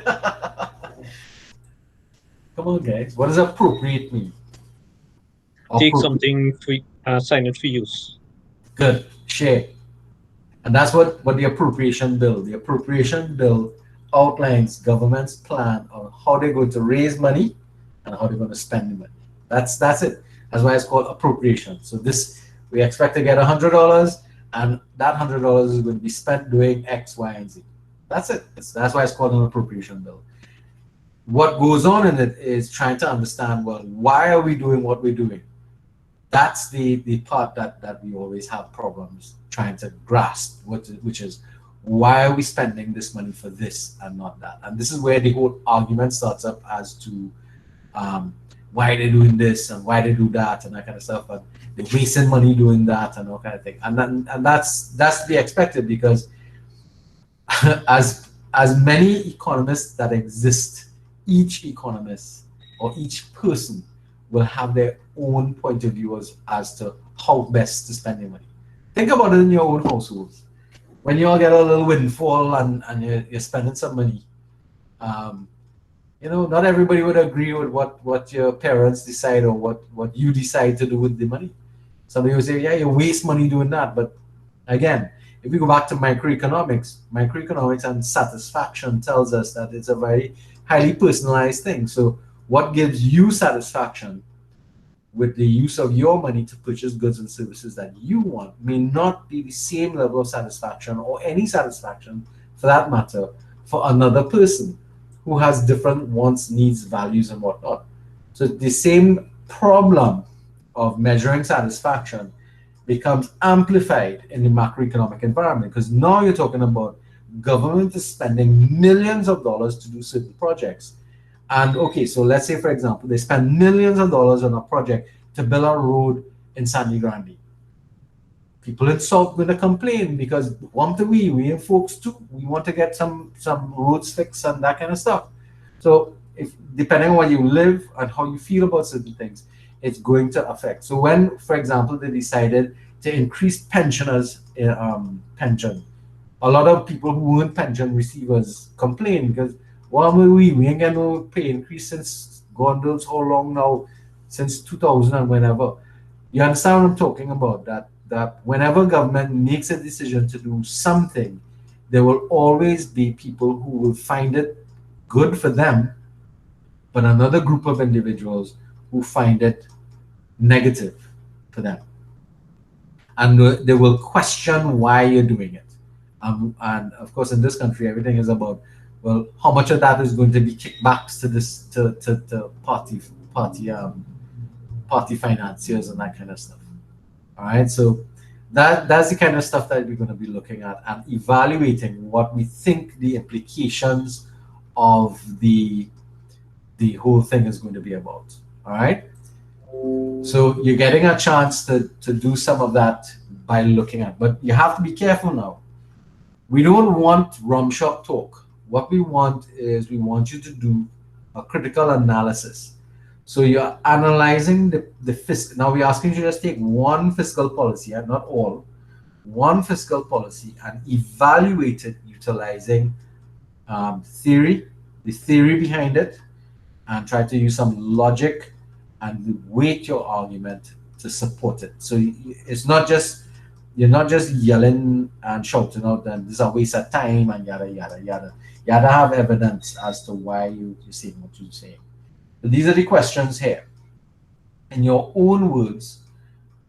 on, guys. What does appropriate mean? Take Appro- something for sign it for use. Good. Share. And that's what the appropriation bill. The appropriation bill outlines government's plan on how they're going to raise money and how they're going to spend the money. That's it. That's why it's called appropriation. So this, we expect to get $100, and that $100 is going to be spent doing X, Y, and Z. That's it. That's why it's called an appropriation bill. What goes on in it is trying to understand, well, why are we doing what we're doing? That's the part that we always have problems trying to grasp, which is, why are we spending this money for this and not that? And this is where the whole argument starts up as to why they're doing this and why they do that and that kind of stuff, and they're wasting money doing that and all kind of thing. And that's to be expected, because as many economists that exist, each economist or each person will have their own point of view as to how best to spend your money. Think about it in your own households. When you all get a little windfall and you're spending some money, not everybody would agree with what your parents decide or what you decide to do with the money. Somebody will say, yeah, you waste money doing that. But again, if we go back to microeconomics and satisfaction tells us that it's a very highly personalized thing. So what gives you satisfaction with the use of your money to purchase goods and services that you want may not be the same level of satisfaction, or any satisfaction for that matter, for another person who has different wants, needs, values, and whatnot. So the same problem of measuring satisfaction becomes amplified in the macroeconomic environment, because now you're talking about government is spending millions of dollars to do certain projects. And okay, so let's say, for example, they spend millions of dollars on a project to build a road in Sandy Grande. People in South going to complain because we and folks too, we want to get some roads fixed and that kind of stuff. So if depending on where you live and how you feel about certain things, it's going to affect. So when, for example, they decided to increase pensioners' pension, a lot of people who weren't pension receivers complained because, well, we ain't get no pay increase since God knows how long now, since 2000 and whenever. You understand what I'm talking about? That whenever government makes a decision to do something, there will always be people who will find it good for them, but another group of individuals who find it negative for them. And they will question why you're doing it. And of course, in this country, everything is about, well, how much of that is going to be kickbacks to this to party financiers and that kind of stuff. All right, so that's the kind of stuff that we're going to be looking at and evaluating what we think the implications of the whole thing is going to be about. All right, so you're getting a chance to do some of that by looking at, but you have to be careful now. We don't want rum shop talk. What we want is, we want you to do a critical analysis. So you're analyzing the fiscal. Now we're asking you to just take one fiscal policy, and not all, one fiscal policy, and evaluate it utilizing theory, the theory behind it, and try to use some logic and weight your argument to support it. So it's not just, you're not just yelling and shouting out that this is a waste of time and yada yada yada. You have to have evidence as to why you're saying what you're saying. But these are the questions here. In your own words,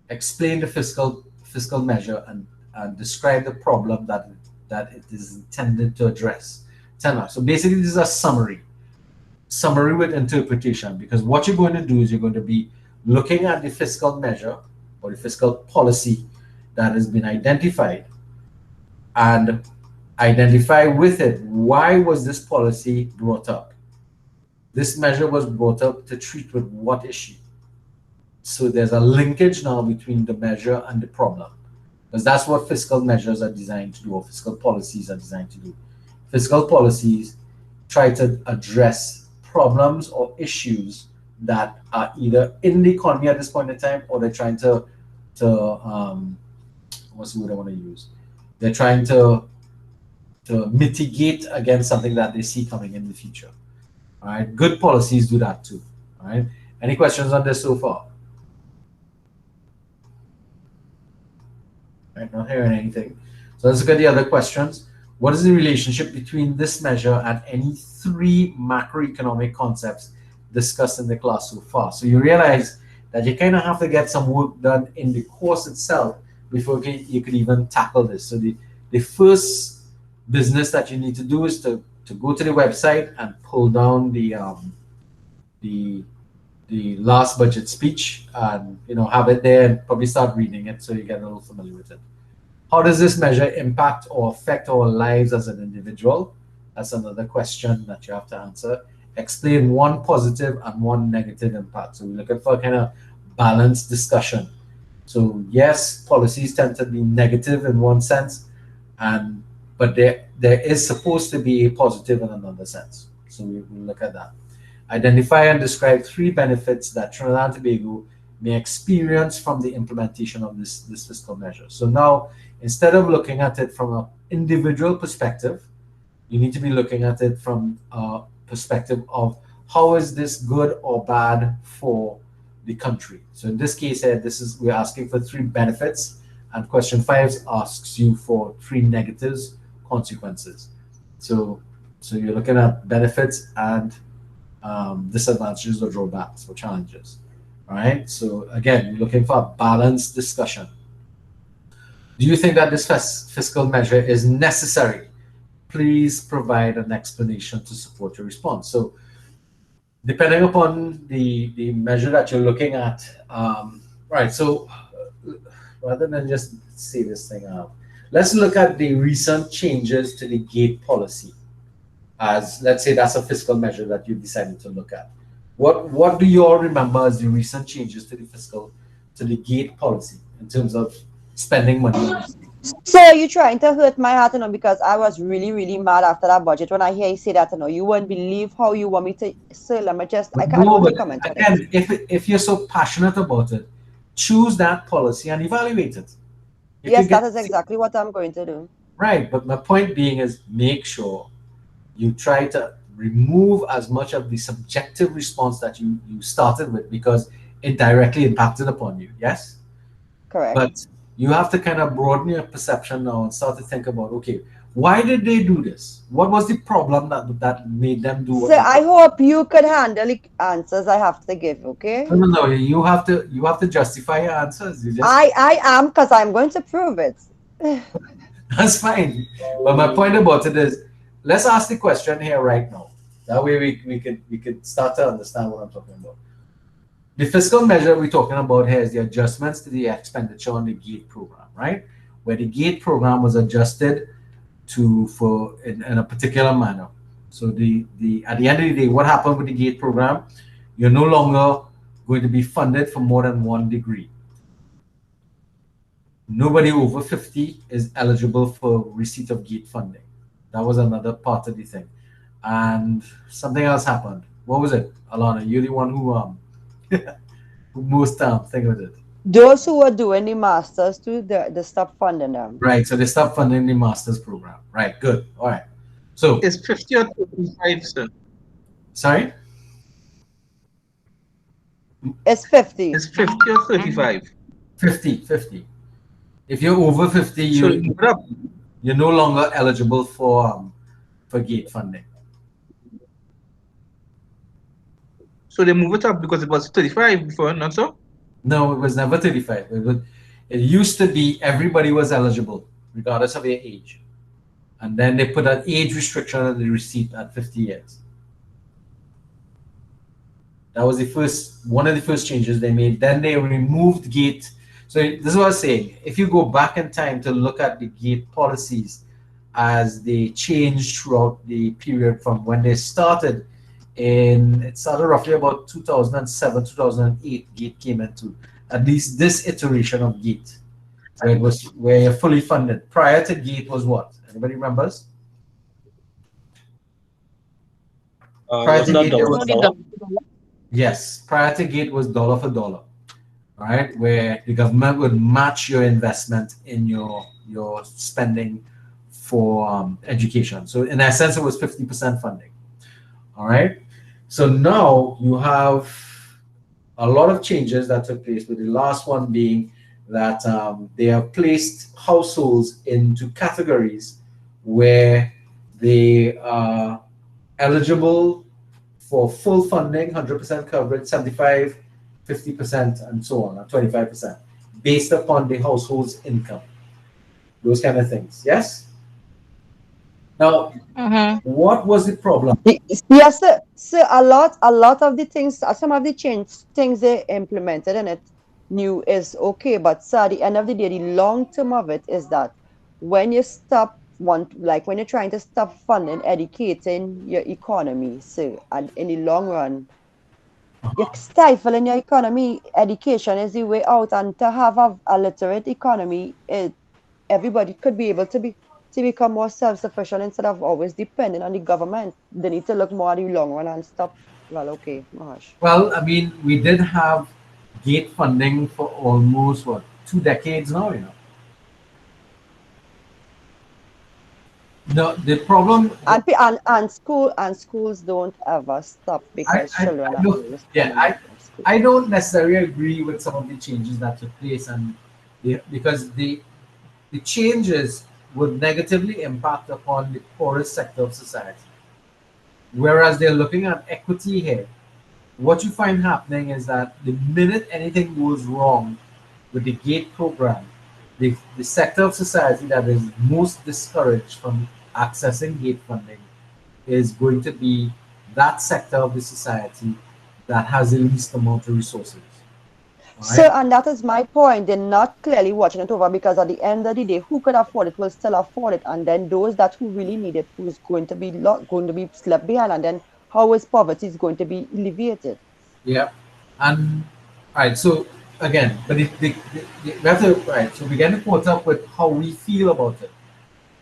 explain the fiscal measure and describe the problem that it is intended to address. So basically, this is a summary with interpretation, because what you're going to do is you're going to be looking at the fiscal measure or the fiscal policy that has been identified, and identify with it, why was this policy brought up? This measure was brought up to treat with what issue? So there's a linkage now between the measure and the problem, because that's what fiscal measures are designed to do, or fiscal policies are designed to do. Fiscal policies try to address problems or issues that are either in the economy at this point in time, or they're trying to what's the word I want to use? They're trying to mitigate against something that they see coming in the future. All right, good policies do that too. All right, any questions on this so far? All right, not hearing anything. So let's look at the other questions. What is the relationship between this measure and any three macroeconomic concepts discussed in the class so far? So you realize that you kind of have to get some work done in the course itself before you could even tackle this. So the first business that you need to do is to go to the website and pull down the last budget speech, and have it there and probably start reading it so you get a little familiar with it. How does this measure impact or affect our lives as an individual? That's another question that you have to answer. Explain one positive and one negative impact. So we're looking for a kind of balanced discussion. So yes, policies tend to be negative in one sense, but there is supposed to be a positive in another sense. So we'll look at that. Identify and describe three benefits that Trinidad and Tobago may experience from the implementation of this fiscal measure. So now, instead of looking at it from an individual perspective, you need to be looking at it from a perspective of how is this good or bad for the country. So in this case here, we're asking for three benefits, and question 5 asks you for three negatives, consequences. So you're looking at benefits and disadvantages or drawbacks or challenges. All right. So again, you're looking for a balanced discussion. Do you think that this fiscal measure is necessary? Please provide an explanation to support your response. So depending upon the measure that you're looking at, right. So rather than just say this thing out, let's look at the recent changes to the gate policy. As let's say that's a fiscal measure that you decided to look at. What do you all remember as the recent changes to the gate policy in terms of spending money? So you're trying to hurt my heart, because I was really, really mad after that budget. When I hear you say that, you won't believe how you want me to say. I can't only comment on it. Again, if you're so passionate about it, choose that policy and evaluate it. Yes, that is exactly what I'm going to do. Right, but my point being is make sure you try to remove as much of the subjective response that you started with, because it directly impacted upon you. Yes? Correct. But you have to kind of broaden your perception now and start to think about, okay, why did they do this? What was the problem that made them do So I hope you could handle the answers I have to give, okay? No, you have to justify your answers. I am, because I'm going to prove it. That's fine. But my point about it is, let's ask the question here right now. That way we could start to understand what I'm talking about. The fiscal measure we're talking about here is the adjustments to the expenditure on the GATE program, right? Where the GATE program was adjusted in a particular manner. So at the end of the day, what happened with the GATE program? You're no longer going to be funded for more than one degree. Nobody over 50 is eligible for receipt of GATE funding. That was another part of the thing. And something else happened. What was it? Alana, you're the one who most think with it. Those who were doing the masters too, they stopped funding them. Right, so they stopped funding the masters program. Right, good. All right. So it's 50 or 35, sir. Sorry? It's 50. It's 50 or 35. 50. If you're over 50, you're no longer eligible for GATE funding. So they move it up because it was 35 before, not so? No, it was never 35. It used to be everybody was eligible, regardless of their age. And then they put an age restriction on the receipt at 50 years. That was one of the first changes they made. Then they removed GATE. So this is what I was saying. If you go back in time to look at the GATE policies as they changed throughout the period from when they started, it started roughly about 2007, 2008, GATE came into at least this iteration of GATE. So it was where you're fully funded. Prior to GATE was what? Anybody remembers? Prior Was to not GATE, dollar there No, for was, the dollar. yes, prior to GATE was dollar for dollar, right? Where the government would match your investment in your spending for education. So in essence, it was 50% funding. All right. So now you have a lot of changes that took place, with the last one being that they have placed households into categories where they are eligible for full funding, 100% coverage, 75, 50%, and so on, and 25%, based upon the household's income. Those kind of things. Yes? Now, Mm-hmm. what was the problem? Yes, sir. So a lot of the things, some of the things they implemented in it new is okay, but sir, at the end of the day, the long term of it is that when you stop like when you're trying to stop funding, educating your economy, so and in the long run, you're stifling your economy. Education is the way out, and to have a literate economy, everybody could be able to become more self-sufficient instead of always depending on the government. They need to look more at the long run and stop. Well, okay, Maharsh. Well, I mean, we did have gate funding for almost what, 2 decades now, you know. The problem, And schools don't ever stop because children I are don't, always yeah, coming back from school. I don't necessarily agree with some of the changes that took place, and because the changes would negatively impact upon the poorest sector of society. Whereas they're looking at equity here, what you find happening is that the minute anything goes wrong with the GATE program, the sector of society that is most discouraged from accessing GATE funding is going to be that sector of the society that has the least amount of resources. All So, right. and that is my point. They're not clearly watching it over because at the end of the day, who could afford it will still afford it, and then those that who really need it, who's going to be going to be left behind, and then how is poverty is going to be alleviated? Yeah. And all right. So again, but we have to, right. So we're getting caught up with how we feel about it.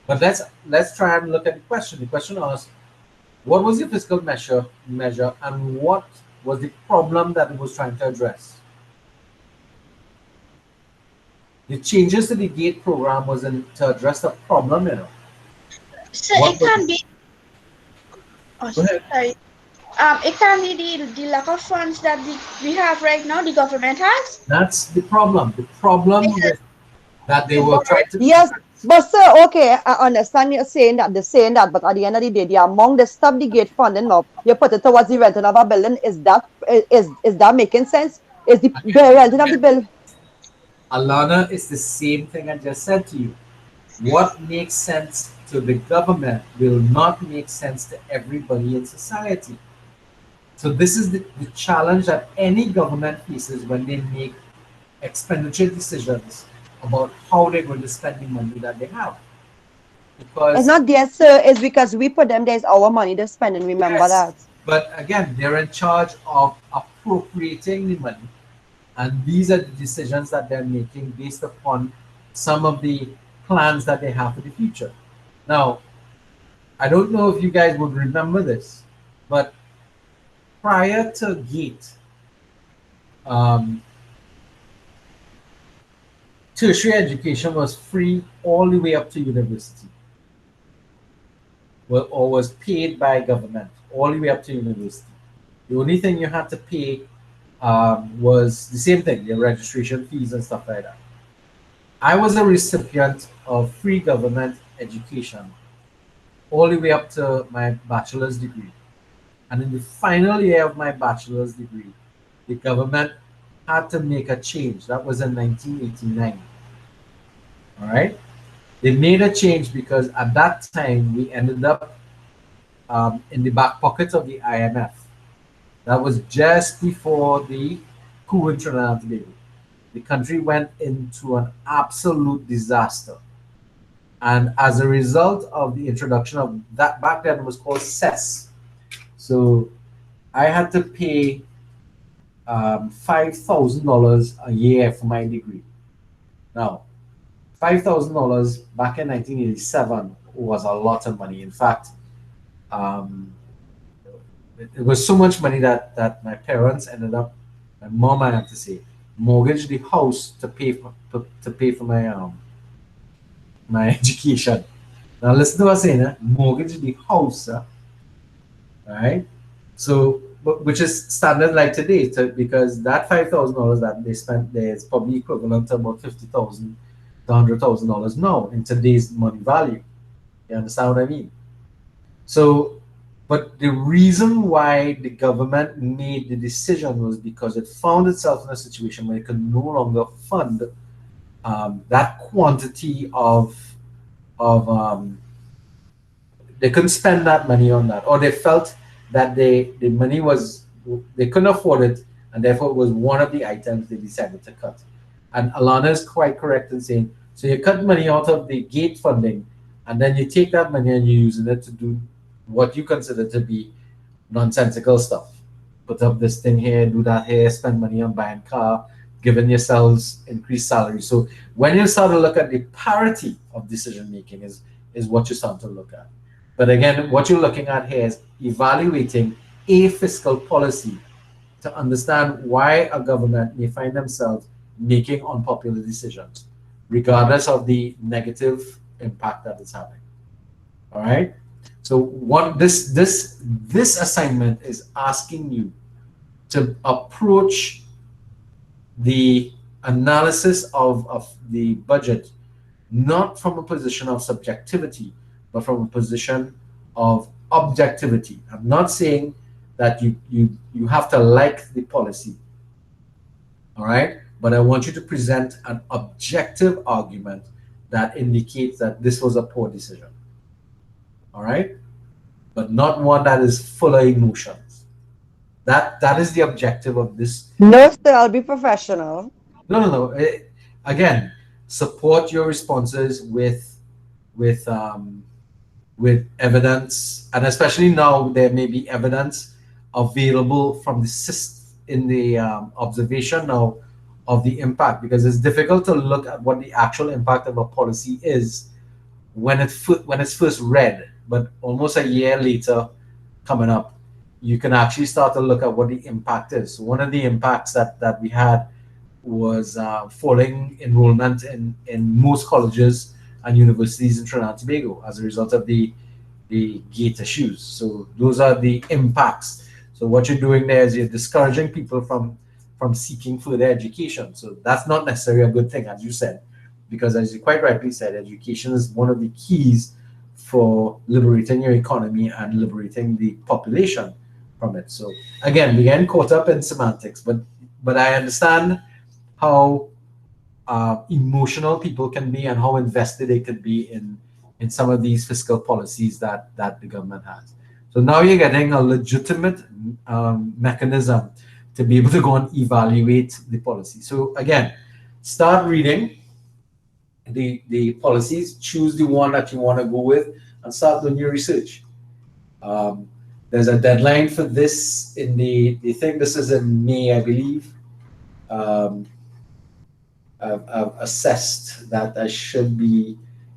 But let's try and look at the question. The question asks, what was the fiscal measure, and what was the problem that it was trying to address? The changes to the GATE program was to address the problem, you know. So What it was can it? be, oh, Go ahead. sorry. It can be the lack of funds that we have right now, the government has. That's the problem. The problem Because with that they they were borrow. trying to Yes, but sir, okay, I understand you're saying that they're saying that, but at the end of the day, the among the stop the gate funding now, you put it towards the renting of a building. Is that making sense? Is the renting of the bill? Alana, it's the same thing I just said to you. What makes sense to the government will not make sense to everybody in society. So this is the challenge that any government faces when they make expenditure decisions about how they're going to spend the money that they have. It's Because not there, sir. It's because we put them there. It's our money they're spending. Remember yes, that. but again, they're in charge of appropriating the money, and these are the decisions that they're making based upon some of the plans that they have for the future. Now, I don't know if you guys would remember this, but prior to GATE, um, tertiary education was free all the way up to university, well, or was paid by government all the way up to university. The only thing you had to pay was the same thing, your registration fees and stuff like that. I was a recipient of free government education all the way up to my bachelor's degree. And in the final year of my bachelor's degree, the government had to make a change. That was in 1989. All right. They made a change because at that time we ended up in the back pocket of the IMF. That was just before the coup in Trinidad and Tobago. The country went into an absolute disaster. And as a result of the introduction of that, back then it was called CES. So I had to pay $5,000 a year for my degree. Now, $5,000 back in 1987 was a lot of money. In fact, um, it was so much money that my parents ended up, my mom, I have to say, mortgaged the house to pay for my education. Now listen to what I'm saying, mortgage the house, right? So, which is standard like today, because that $5,000 that they spent there is probably equivalent to about $50,000 to $100,000 now in today's money value. You understand what I mean? So, but the reason why the government made the decision was because it found itself in a situation where it could no longer fund that quantity of they couldn't spend that money on that, or they felt that the money was, they couldn't afford it, and therefore it was one of the items they decided to cut. And Alana is quite correct in saying, so you cut money out of the gate funding, and then you take that money and you're using it to do what you consider to be nonsensical stuff. Put up this thing here, do that here, spend money on buying car, giving yourselves increased salary. So when you start to look at the parity of decision making is what you start to look at. But again, what you're looking at here is evaluating a fiscal policy to understand why a government may find themselves making unpopular decisions, regardless of the negative impact that it's having. All right. So what this assignment is asking you to approach the analysis of the budget not from a position of subjectivity, but from a position of objectivity. I'm not saying that you have to like the policy, all right? But I want you to present an objective argument that indicates that this was a poor decision, all right? But not one that is full of emotions. That is the objective of this. No, sir, I'll be professional. No. Again, support your responses with evidence, and especially now there may be evidence available from the observation now of the impact, because it's difficult to look at what the actual impact of a policy is when it's first read, but almost a year later coming up, you can actually start to look at what the impact is. So one of the impacts that we had was falling enrollment in most colleges and universities in Trinidad and Tobago as a result of the gate issues. So those are the impacts. So what you're doing there is you're discouraging people from seeking further education. So that's not necessarily a good thing, as you said, because as you quite rightly said, education is one of the keys for liberating your economy and liberating the population from it. So again, we're getting caught up in semantics, but I understand how emotional people can be and how invested they could be in some of these fiscal policies that the government has. So now you're getting a legitimate mechanism to be able to go and evaluate the policy. So again, start reading the policies, choose the one that you want to go with, and start doing your research. There's a deadline for this in the thing. This is in May, I believe. I've assessed that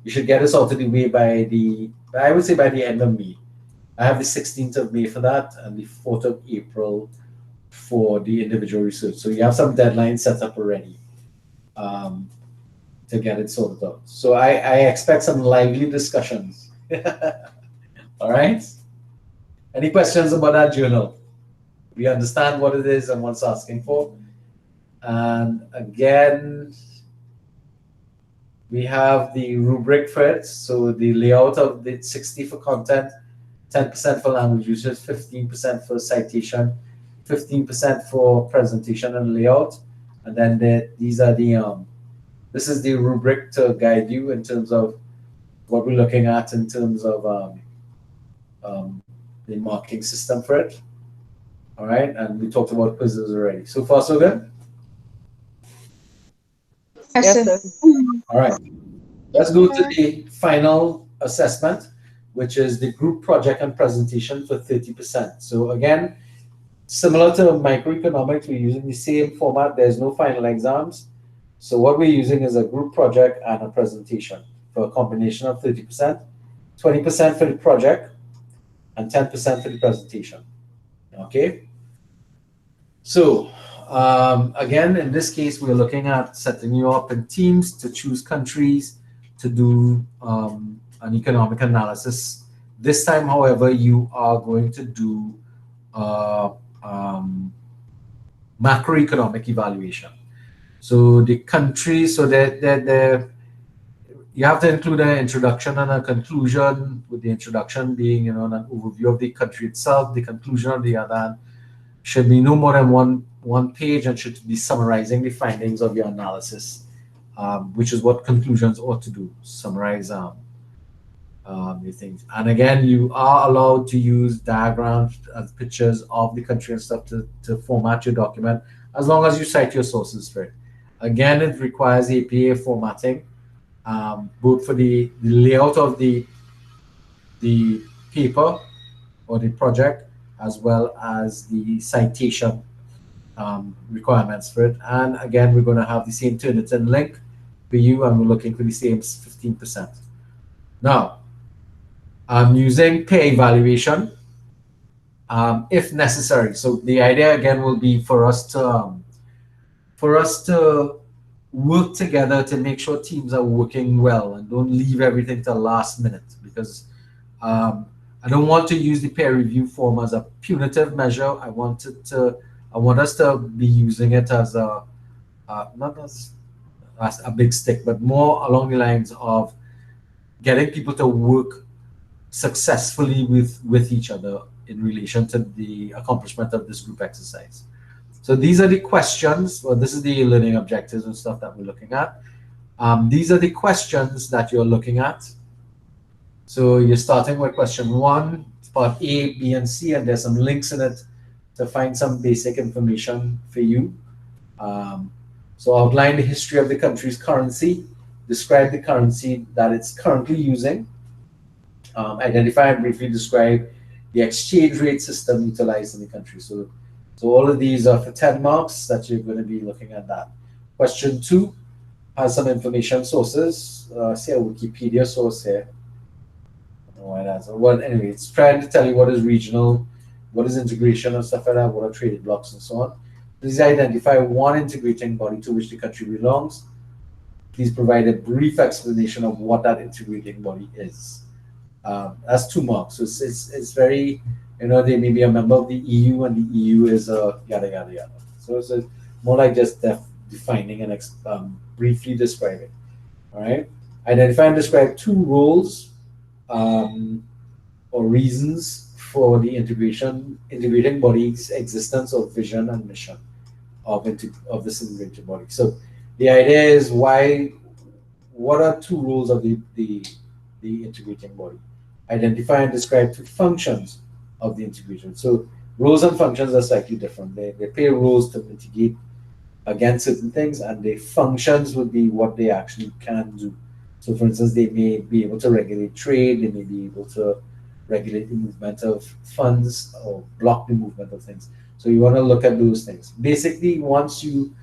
you should get us out of the way I would say by the end of May. I have the 16th of May for that and the 4th of April for the individual research. So you have some deadlines set up already to get it sorted out. So I expect some lively discussions. All right. Any questions about that journal? We understand what it is and what it's asking for. And again, we have the rubric for it. So the layout of the 60 for content, 10% for language usage, 15% for citation, 15% for presentation and layout. And then these are this is the rubric to guide you in terms of what we're looking at in terms of the marking system for it. All right, and we talked about quizzes already. So far, so good? Yes, sir. All right, let's go to the final assessment, which is the group project and presentation for 30%. So again, similar to microeconomics, we're using the same format. There's no final exams. So what we're using is a group project and a presentation for a combination of 30%, 20% for the project, and 10% for the presentation. Okay. So again, in this case, we're looking at setting you up in teams to choose countries to do an economic analysis. This time, however, you are going to do um, macroeconomic evaluation. So the country, so that you have to include an introduction and a conclusion, with the introduction being, an overview of the country itself. The conclusion, on the other hand, should be no more than one page and should be summarizing the findings of your analysis, which is what conclusions ought to do, summarize the things. And again, you are allowed to use diagrams and pictures of the country and stuff to format your document, as long as you cite your sources for it. Again, it requires APA formatting, both for the layout of the paper or the project, as well as the citation requirements for it. And again, we're going to have the same Turnitin link for you, and we're looking for the same 15%. Now, I'm using peer evaluation if necessary. So the idea again will be for us to work together to make sure teams are working well and don't leave everything to the last minute, because I don't want to use the peer review form as a punitive measure. I want us to be using it as not as a big stick, but more along the lines of getting people to work successfully with each other in relation to the accomplishment of this group exercise. So these are the questions. Well, this is the learning objectives and stuff that we're looking at. These are the questions that you're looking at. So you're starting with question 1, part A, B, and C, and there's some links in it to find some basic information for you. So outline the history of the country's currency, describe the currency that it's currently using, identify and briefly describe the exchange rate system utilized in the country. So all of these are for 10 marks that you're going to be looking at that. Question 2 has some information sources. Say a Wikipedia source here. I don't know why that's. Well, anyway, it's trying to tell you what is regional, what is integration and stuff like that, what are traded blocks and so on. Please identify one integrating body to which the country belongs. Please provide a brief explanation of what that integrating body is. That's 2 marks. So it's very, they may be a member of the EU, and the EU is a yada yada yada. So it's more like just defining and briefly describing. All right. Identify and describe 2 roles or reasons for the integrating body's existence or vision and mission of this integrated body. So the idea is what are 2 roles of the integrating body? Identify and describe 2 functions of the integration. So roles and functions are slightly different. They play roles to mitigate against certain things, and the functions would be what they actually can do. So for instance, they may be able to regulate trade, they may be able to regulate the movement of funds or block the movement of things. So you want to look at those things. Basically, once you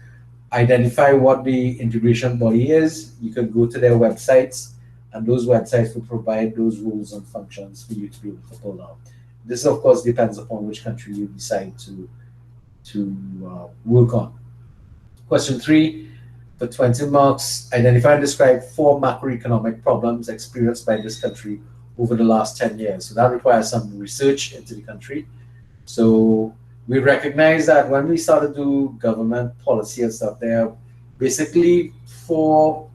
identify what the integration body is, you can go to their websites, and those websites will provide those rules and functions for you to be able to pull down. This, of course, depends upon which country you decide to work on. Question 3, for 20 marks, identify and describe 4 macroeconomic problems experienced by this country over the last 10 years. So that requires some research into the country. So we recognize that when we start to do government policy and stuff, there are basically 4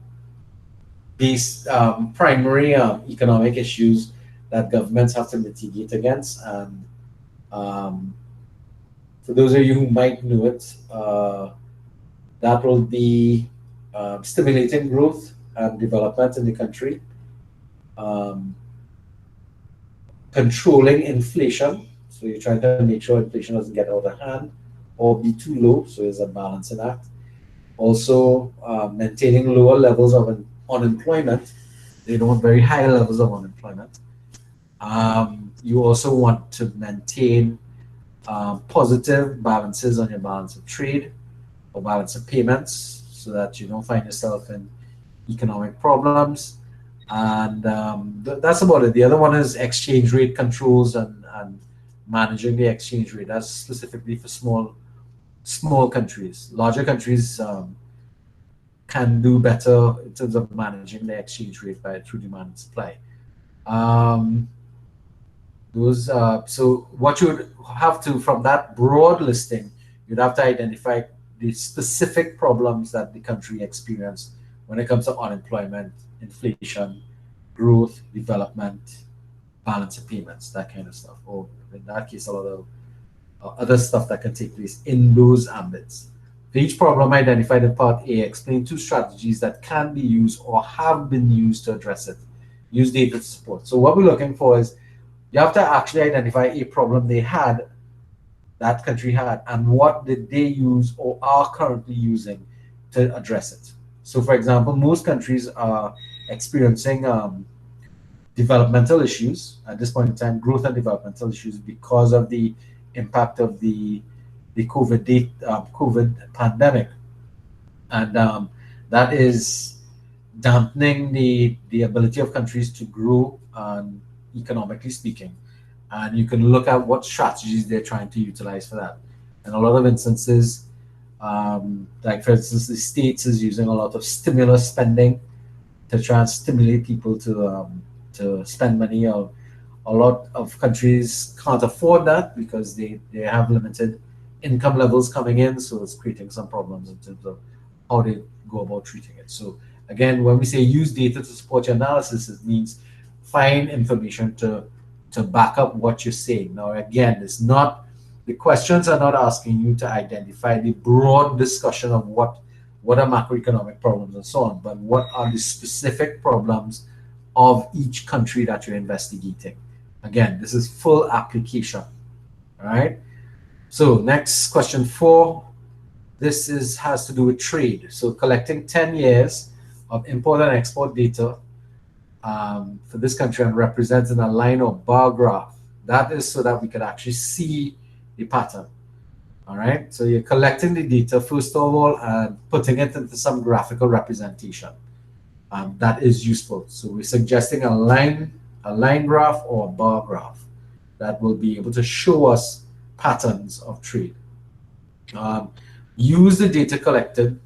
primary economic issues that governments have to mitigate against. And for those of you who might know it, that will be stimulating growth and development in the country, controlling inflation. So you're trying to make sure inflation doesn't get out of hand or be too low, so there's a balancing act. Also, maintaining lower levels of unemployment. They don't want very high levels of unemployment. You also want to maintain positive balances on your balance of trade or balance of payments, so that you don't find yourself in economic problems. And that's about it. The other one is exchange rate controls and managing the exchange rate. That's specifically for small countries. Larger countries can do better in terms of managing the exchange rate through demand and supply. So what you would have to, from that broad listing, you'd have to identify the specific problems that the country experienced when it comes to unemployment, inflation, growth, development, balance of payments, that kind of stuff. Or in that case, a lot of other stuff that can take place in those ambits. For each problem identified in Part A, explain 2 strategies that can be used or have been used to address it. Use data to support. So what we're looking for is you have to actually identify a problem that country had, and what did they use or are currently using to address it. So for example, most countries are experiencing developmental issues at this point in time, growth and developmental issues, because of the impact of the COVID pandemic, and that is dampening the ability of countries to grow, economically speaking. And you can look at what strategies they're trying to utilize for that. In a lot of instances, like for instance, the States is using a lot of stimulus spending to try and stimulate people to spend money. A lot of countries can't afford that because they have limited income levels coming in, so it's creating some problems in terms of how they go about treating it. So again, when we say use data to support your analysis, it means find information to back up what you're saying. Now again, the questions are not asking you to identify the broad discussion of what are macroeconomic problems and so on, but what are the specific problems of each country that you're investigating. Again, this is full application. All right. So next, question 4. This has to do with trade. So collecting 10 years of import and export data for this country and representing a line or bar graph. That is so that we can actually see the pattern. All right. So you're collecting the data first of all and putting it into some graphical representation. That is useful. So we're suggesting a line graph or a bar graph that will be able to show us patterns of trade. Use the data collected.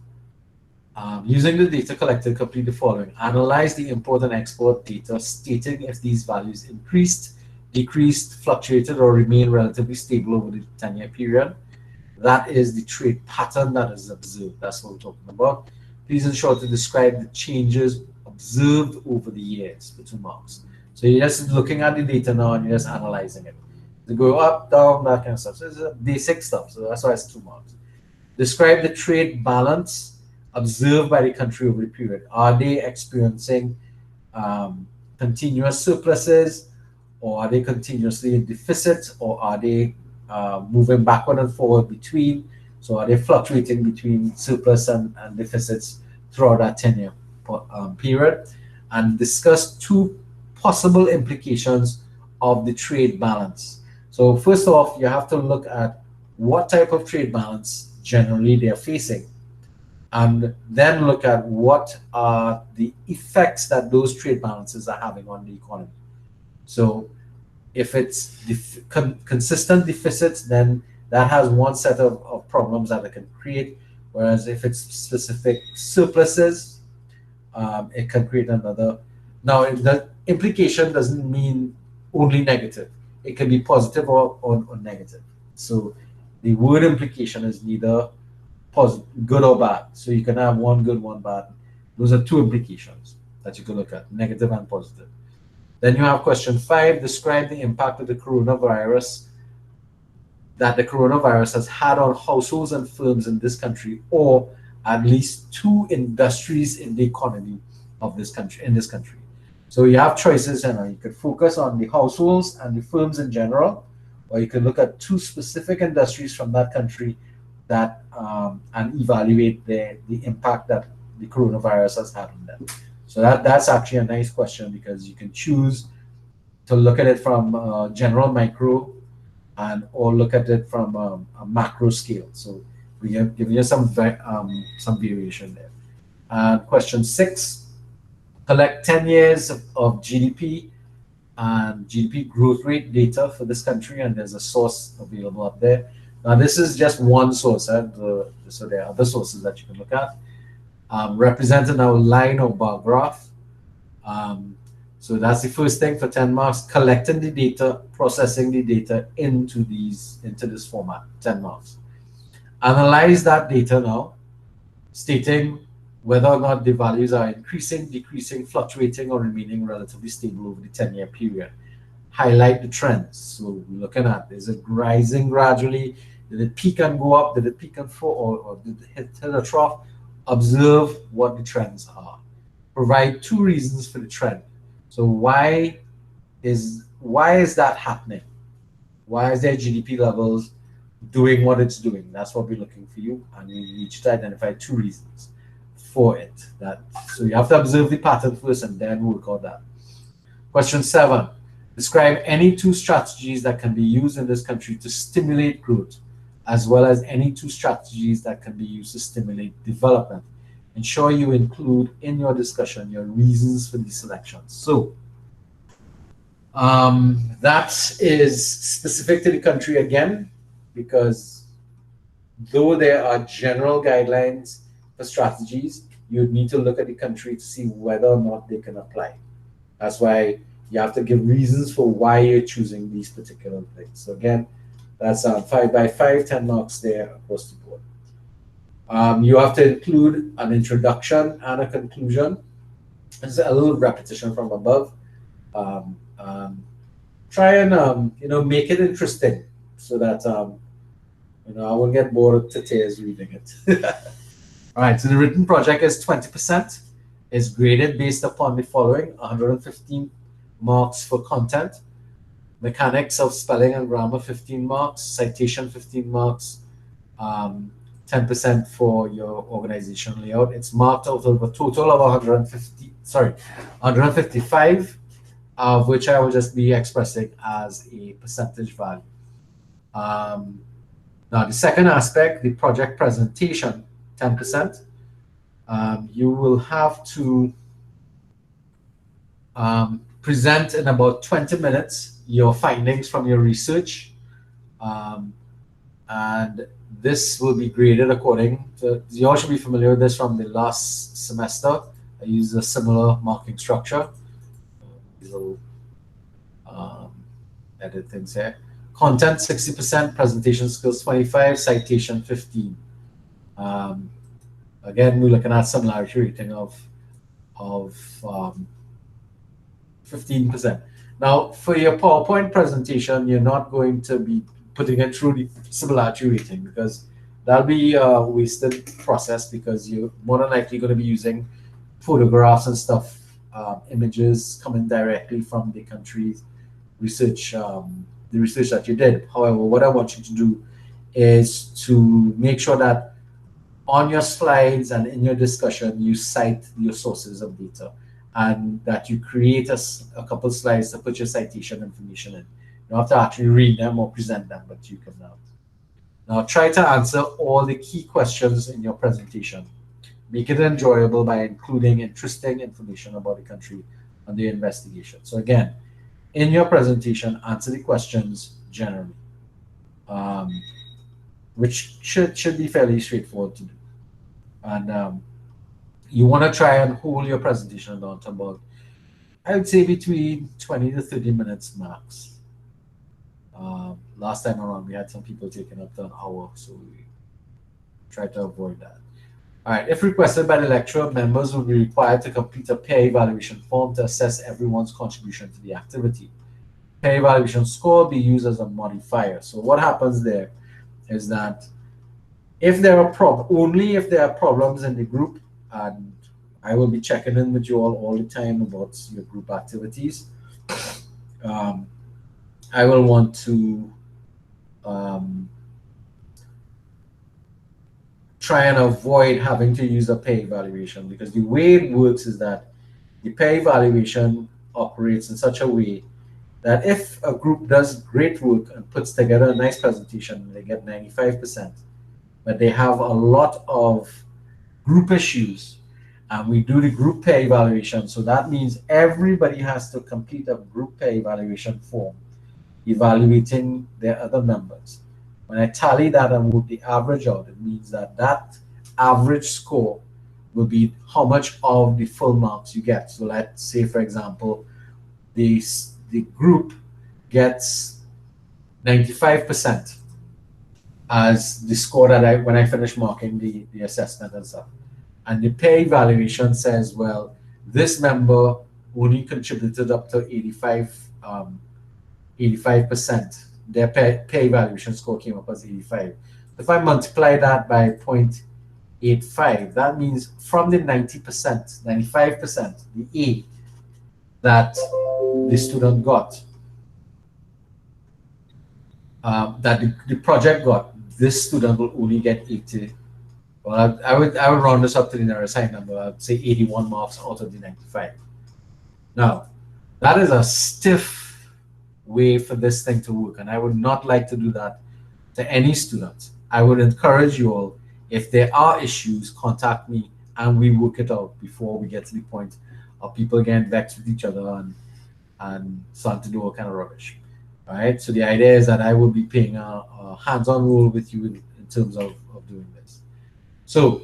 Using the data collected, complete the following. Analyze the import and export data, stating if these values increased, decreased, fluctuated, or remain relatively stable over the 10-year period. That is the trade pattern that is observed. That's what we're talking about. Please ensure to describe the changes observed over the years for 2 marks. So you're just looking at the data now and you're just analyzing it. They go up, down, that kind of stuff. So it's basic stuff. So that's why it's 2 marks. Describe the trade balance observed by the country over the period. Are they experiencing continuous surpluses, or are they continuously in deficit, or are they moving backward and forward between? So are they fluctuating between surplus and deficits throughout that 10-year period? And discuss 2 possible implications of the trade balance. So first off, you have to look at what type of trade balance generally they are facing, and then look at what are the effects that those trade balances are having on the economy. So if it's consistent deficits, then that has one set of problems that it can create, whereas if it's specific surpluses, it can create another. Now, the implication doesn't mean only negative. It can be positive or negative. So the word implication is neither good or bad. So you can have one good, one bad. Those are 2 implications that you can look at, negative and positive. Then you have question 5, describe the impact of the coronavirus has had on households and firms in this country, or at least 2 industries in the economy of this country, So you have choices, and you could focus on the households and the firms in general, or you could look at 2 specific industries from that country that and evaluate the impact that the coronavirus has had on them. So that's actually a nice question, because you can choose to look at it from general micro or look at it from a macro scale. So we have given you some variation there. And question 6, collect 10 years of GDP and GDP growth rate data for this country, and there's a source available up there. Now, this is just one source, so there are other sources that you can look at. Represented now line or bar graph. So that's the first thing for 10 marks, collecting the data, processing the data into this format, 10 marks. Analyze that data now, stating whether or not the values are increasing, decreasing, fluctuating, or remaining relatively stable over the 10-year period. Highlight the trends. So we're looking at, is it rising gradually? Did it peak and go up? Did it peak and fall? Or did it hit a trough? Observe what the trends are. Provide 2 reasons for the trend. So why is that happening? Why is their GDP levels doing what it's doing? That's what we're looking for you, and we need you to identify 2 reasons for it. So you have to observe the pattern first and then work on that. Question 7. Describe any 2 strategies that can be used in this country to stimulate growth, as well as any 2 strategies that can be used to stimulate development. Ensure you include in your discussion your reasons for these selections. So that is specific to the country again, because though there are general guidelines for strategies, you need to look at the country to see whether or not they can apply. That's why you have to give reasons for why you're choosing these particular things. So again, that's 5 by 5, 10 marks there across the board. You have to include an introduction and a conclusion. There's a little repetition from above. Try and make it interesting so that I won't get bored to tears reading it. All right, so the written project is 20%. It's graded based upon the following: 115 marks for content, mechanics of spelling and grammar 15 marks, citation 15 marks, 10% for your organization layout. It's marked out of a total of 155, of which I will just be expressing as a percentage value. Now, the second aspect, the project presentation, 10%. You will have to present in about 20 minutes your findings from your research. And this will be graded according to, you all should be familiar with this from the last semester. I use a similar marking structure. These little edit things here. Content 60%, presentation skills 25, citation 15. Again, we're looking at similarity rating of 15%. Now, for your PowerPoint presentation, you're not going to be putting it through the similarity rating, because that'll be a wasted process, because you're more than likely going to be using photographs and stuff, images coming directly from the country's research, the research that you did. However, what I want you to do is to make sure that on your slides and in your discussion, you cite your sources of data, and that you create a couple slides to put your citation information in. You don't have to actually read them or present them, but you can now try to answer all the key questions in your presentation. Make it enjoyable by including interesting information about the country and the investigation. So again, in your presentation, answer the questions generally, which should be fairly straightforward to do. And you want to try and hold your presentation down to about, I would say, between 20 to 30 minutes max. Last time around, we had some people taking up to an hour, so we try to avoid that. All right, if requested by the lecturer, members will be required to complete a peer evaluation form to assess everyone's contribution to the activity. Peer evaluation score will be used as a modifier. So what happens there is that if there are only if there are problems in the group, and I will be checking in with you all the time about your group activities, I will want to try and avoid having to use a peer evaluation, because the way it works is that the peer evaluation operates in such a way that if a group does great work and puts together a nice presentation, they get 95%, but they have a lot of group issues and we do the group pair evaluation. So that means everybody has to complete a group pair evaluation form evaluating their other members. When I tally that and work the average out, it means that that average score will be how much of the full marks you get. So let's say, for example, the group gets 95% as the score that when I finish marking the assessment and stuff. And the pay evaluation says, well, this member only contributed up to 85%. Their pay evaluation score came up as 85. If I multiply that by 0.85, that means from the 90%, 95%, the A that the student got, that the project got, this student will only get 80. Well, I would round this up to the nearest high number. I'd say 81 marks out of the 95. Now, that is a stiff way for this thing to work, and I would not like to do that to any student. I would encourage you all, if there are issues, contact me and we work it out before we get to the point of people getting vexed with each other and starting to do all kind of rubbish. All right. So the idea is that I will be playing a hands-on role with you in terms of doing this. So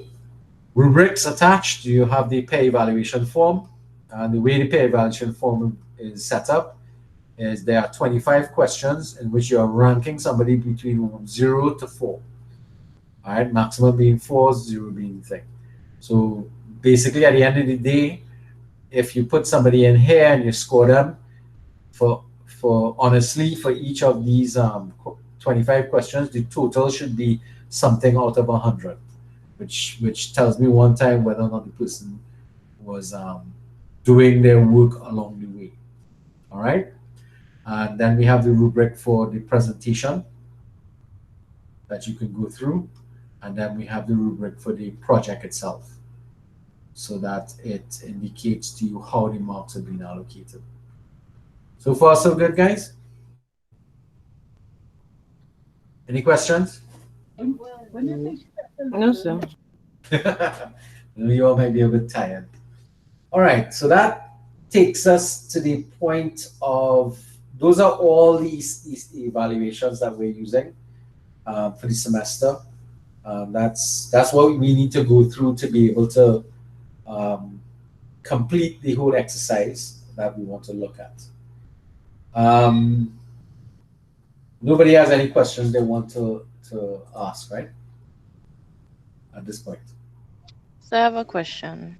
rubrics attached, you have the pay evaluation form. And the way the pay evaluation form is set up is there are 25 questions in which you are ranking somebody between 0 to 4. All right, maximum being 4, 0 being thing. So basically at the end of the day, if you put somebody in here and you score them for honestly, for each of these 25 questions, the total should be something out of 100, which tells me one time whether or not the person was doing their work along the way. All right. And then we have the rubric for the presentation that you can go through. And then we have the rubric for the project itself, so that it indicates to you how the marks have been allocated. So far, so good, guys? Any questions? No, sir. You all might be a bit tired. All right, so that takes us to the point of, those are all these evaluations that we're using for the semester. That's what we need to go through to be able to complete the whole exercise that we want to look at. Nobody has any questions they want to ask, right? At this point. So I have a question.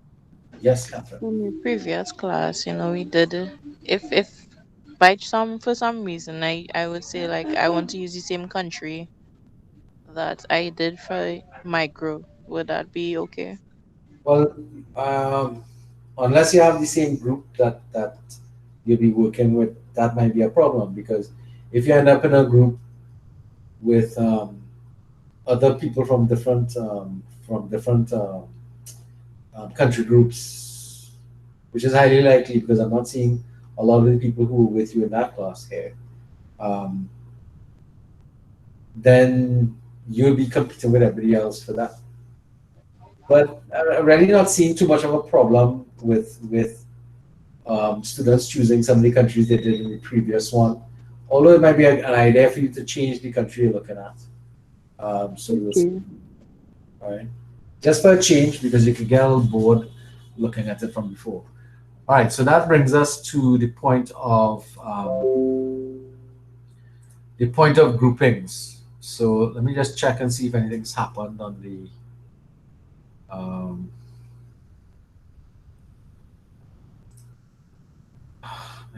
Yes, Catherine. In the previous class, we did, if for some reason I would say like I want to use the same country that I did for micro, would that be okay? Well, unless you have the same group that you'll be working with, that might be a problem, because if you end up in a group with other people from different country groups, which is highly likely because I'm not seeing a lot of the people who were with you in that class here, then you'll be competing with everybody else for that. But I'm really not seeing too much of a problem with students choosing some of the countries they did in the previous one, although it might be an idea for you to change the country you're looking at. So we'll see. All right, just for a change, because you could get a little bored looking at it from before. All right, so that brings us to the point of groupings. So let me just check and see if anything's happened on the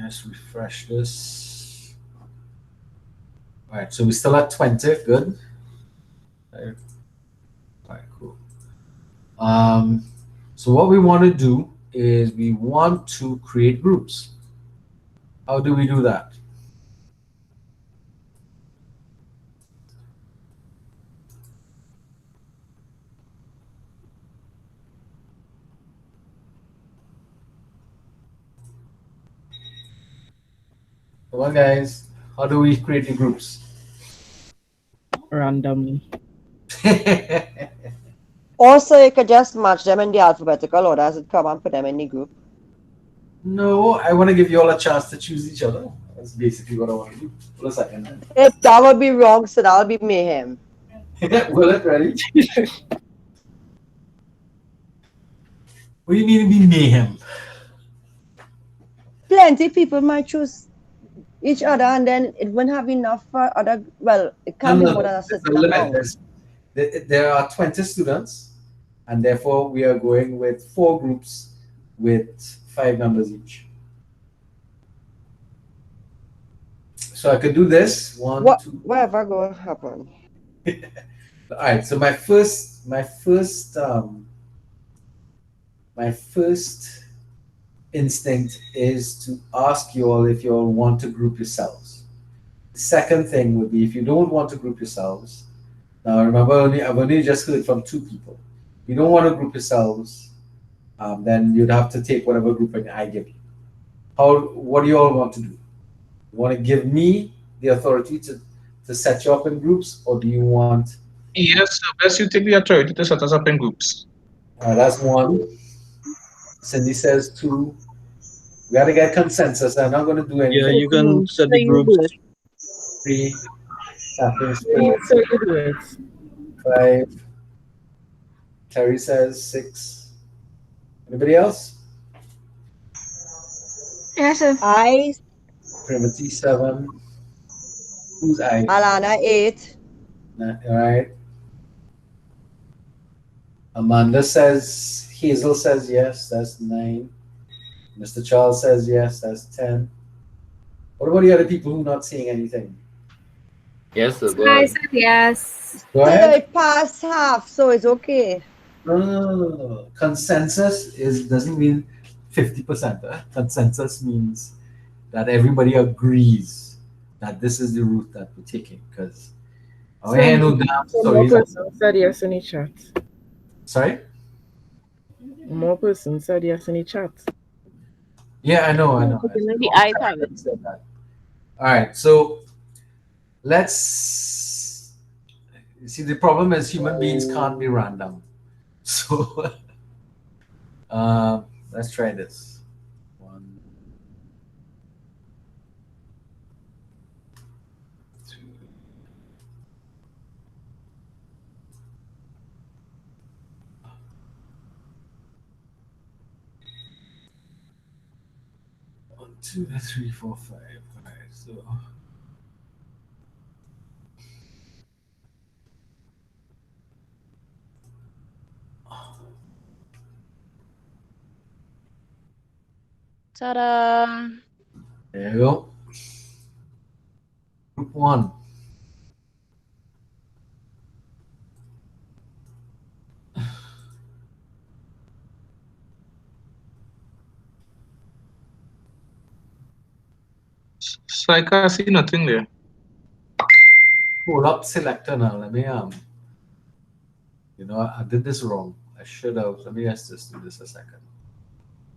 let's refresh this. All right, so we're still at 20. Good. All right, cool. So what we want to do is we want to create groups. How do we do that? Come on, guys. How do we create the groups? Randomly. Also, you could just match them in the alphabetical order as it come and put them in the group. No, I want to give you all a chance to choose each other. That's basically what I want to do. Hold a second. That would be wrong, so that'll be mayhem. Will it ready? What do you mean to be mayhem? Plenty people might choose each other, and then it won't have enough for other. Well, it No, can't be no, more no. than a There's a certain limit. amount. There are 20 students, and therefore we are going with 4 groups with 5 members each. So I could do this one, What, two. whatever going to happen? All right. So my first instinct is to ask you all if you all want to group yourselves. The second thing would be if you don't want to group yourselves. Now remember, I've only just heard from 2 people. If you don't want to group yourselves, then you'd have to take whatever grouping I give you. What do you all want to do? You want to give me the authority to set you up in groups, or do you want? Yes, best you take the authority to set us up in groups. That's 1. Cindy says 2. We got to get consensus. I'm not going to do Yeah, anything. you can So set the you groups. do it. 3. Catherine's You 4. so you do it. 5. Terry says 6. Anybody else? Yes, sir. I, Primity 7. Who's I? Alana 8. All right. Amanda says, Hazel says yes, that's 9. Mr. Charles says yes, that's 10. What about the other people who are not saying anything? Yes, sir. Go I ahead. said yes. Go So ahead. it passed half, so it's okay. No. Consensus doesn't mean 50%. Consensus means that everybody agrees that this is the route that we're taking. Because I So, ain't no damn so more stories. persons said yes in the chat. Sorry? More persons said yes in the chat. Yeah, I know. The eyes have it. All right, so let's see. The problem is human beings can't be random. So let's try this. 1, 2. 1, 2, 3, 4, 5. All right, so. Ta-da! There you go. Group 1. So I can't see nothing there. Pull up selector now. Let me I did this wrong. I should have. Let me just do this a second.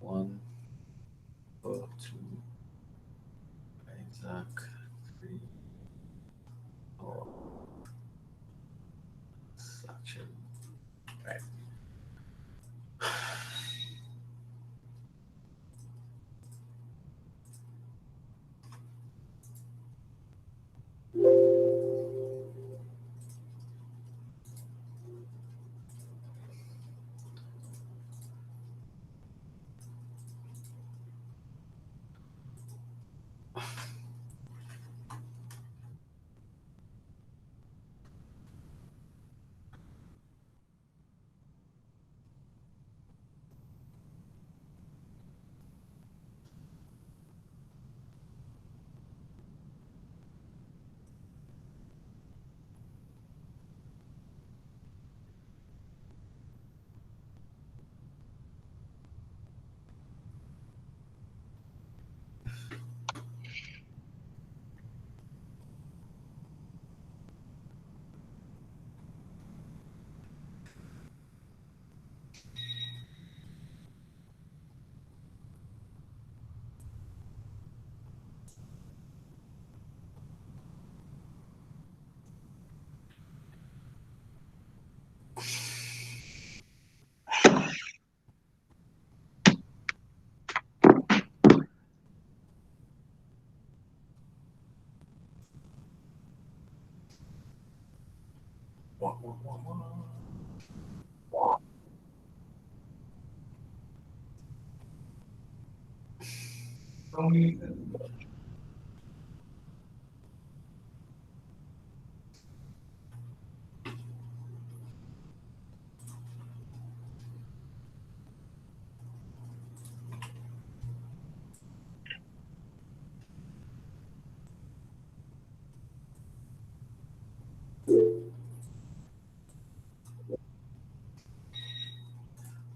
1, 4, 2, Isaac, 3, 4, Sachin. Right.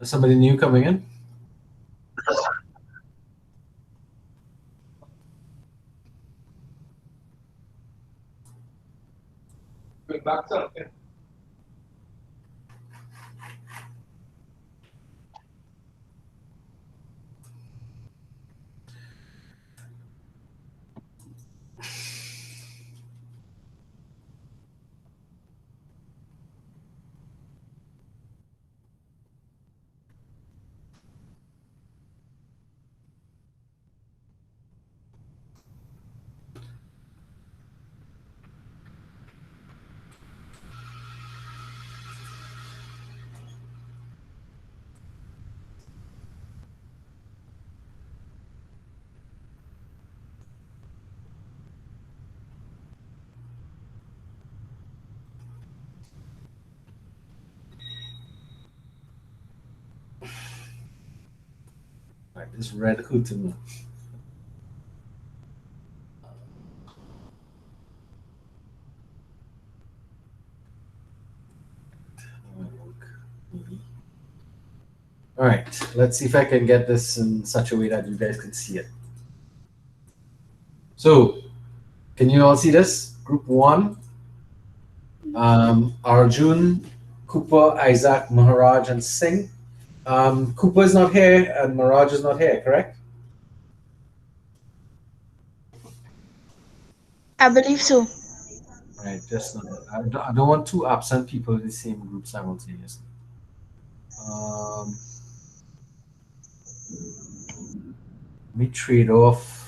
Is somebody new coming in? Right, this red hooting. All right, let's see if I can get this in such a way that you guys can see it. So, can you all see this? Group 1, Arjun, Cooper, Isaac, Maharaj, and Singh. Cooper is not here and Maharaj is not here, correct? I believe so. Right, just I don't want two absent people in the same group simultaneously. Let me trade off.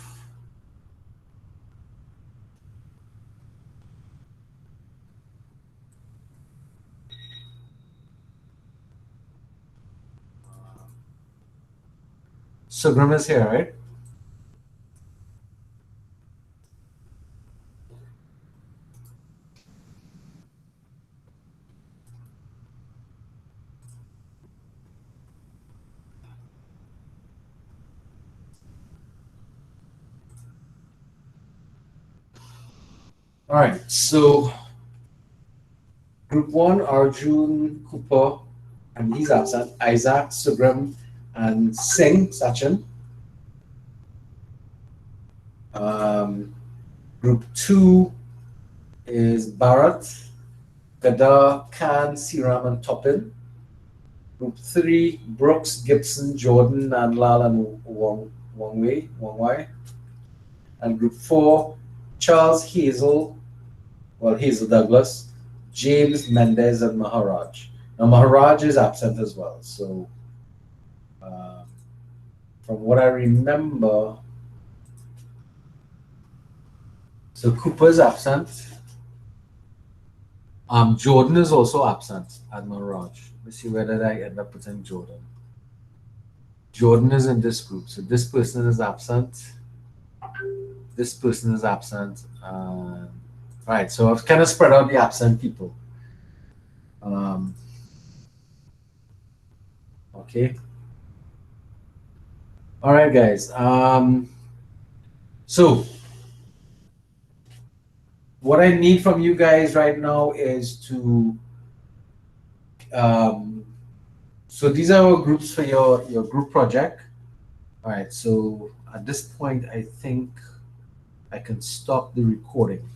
Sugram is here, right? All right, so group 1, Arjun, Cooper, and he's absent, Isaac, Sugram, and Singh, Sachin. Group 2 is Bharat, Gada, Khan, Siram, and Topin. Group 3, Brooks, Gibson, Jordan, Nanlal, and Wong Wai. And group 4, Charles, Hazel Douglas, James, Mendez, and Maharaj. Now Maharaj is absent as well. So from what I remember, so Cooper is absent. Jordan is also absent at Maharaj. Let's see whether I end up putting Jordan. Jordan is in this group. So this person is absent. This person is absent. Right, so I've kind of spread out the absent people. Okay. All right, guys. So what I need from you guys right now is to so these are our groups for your group project. All right, so at this point I think I can stop the recording.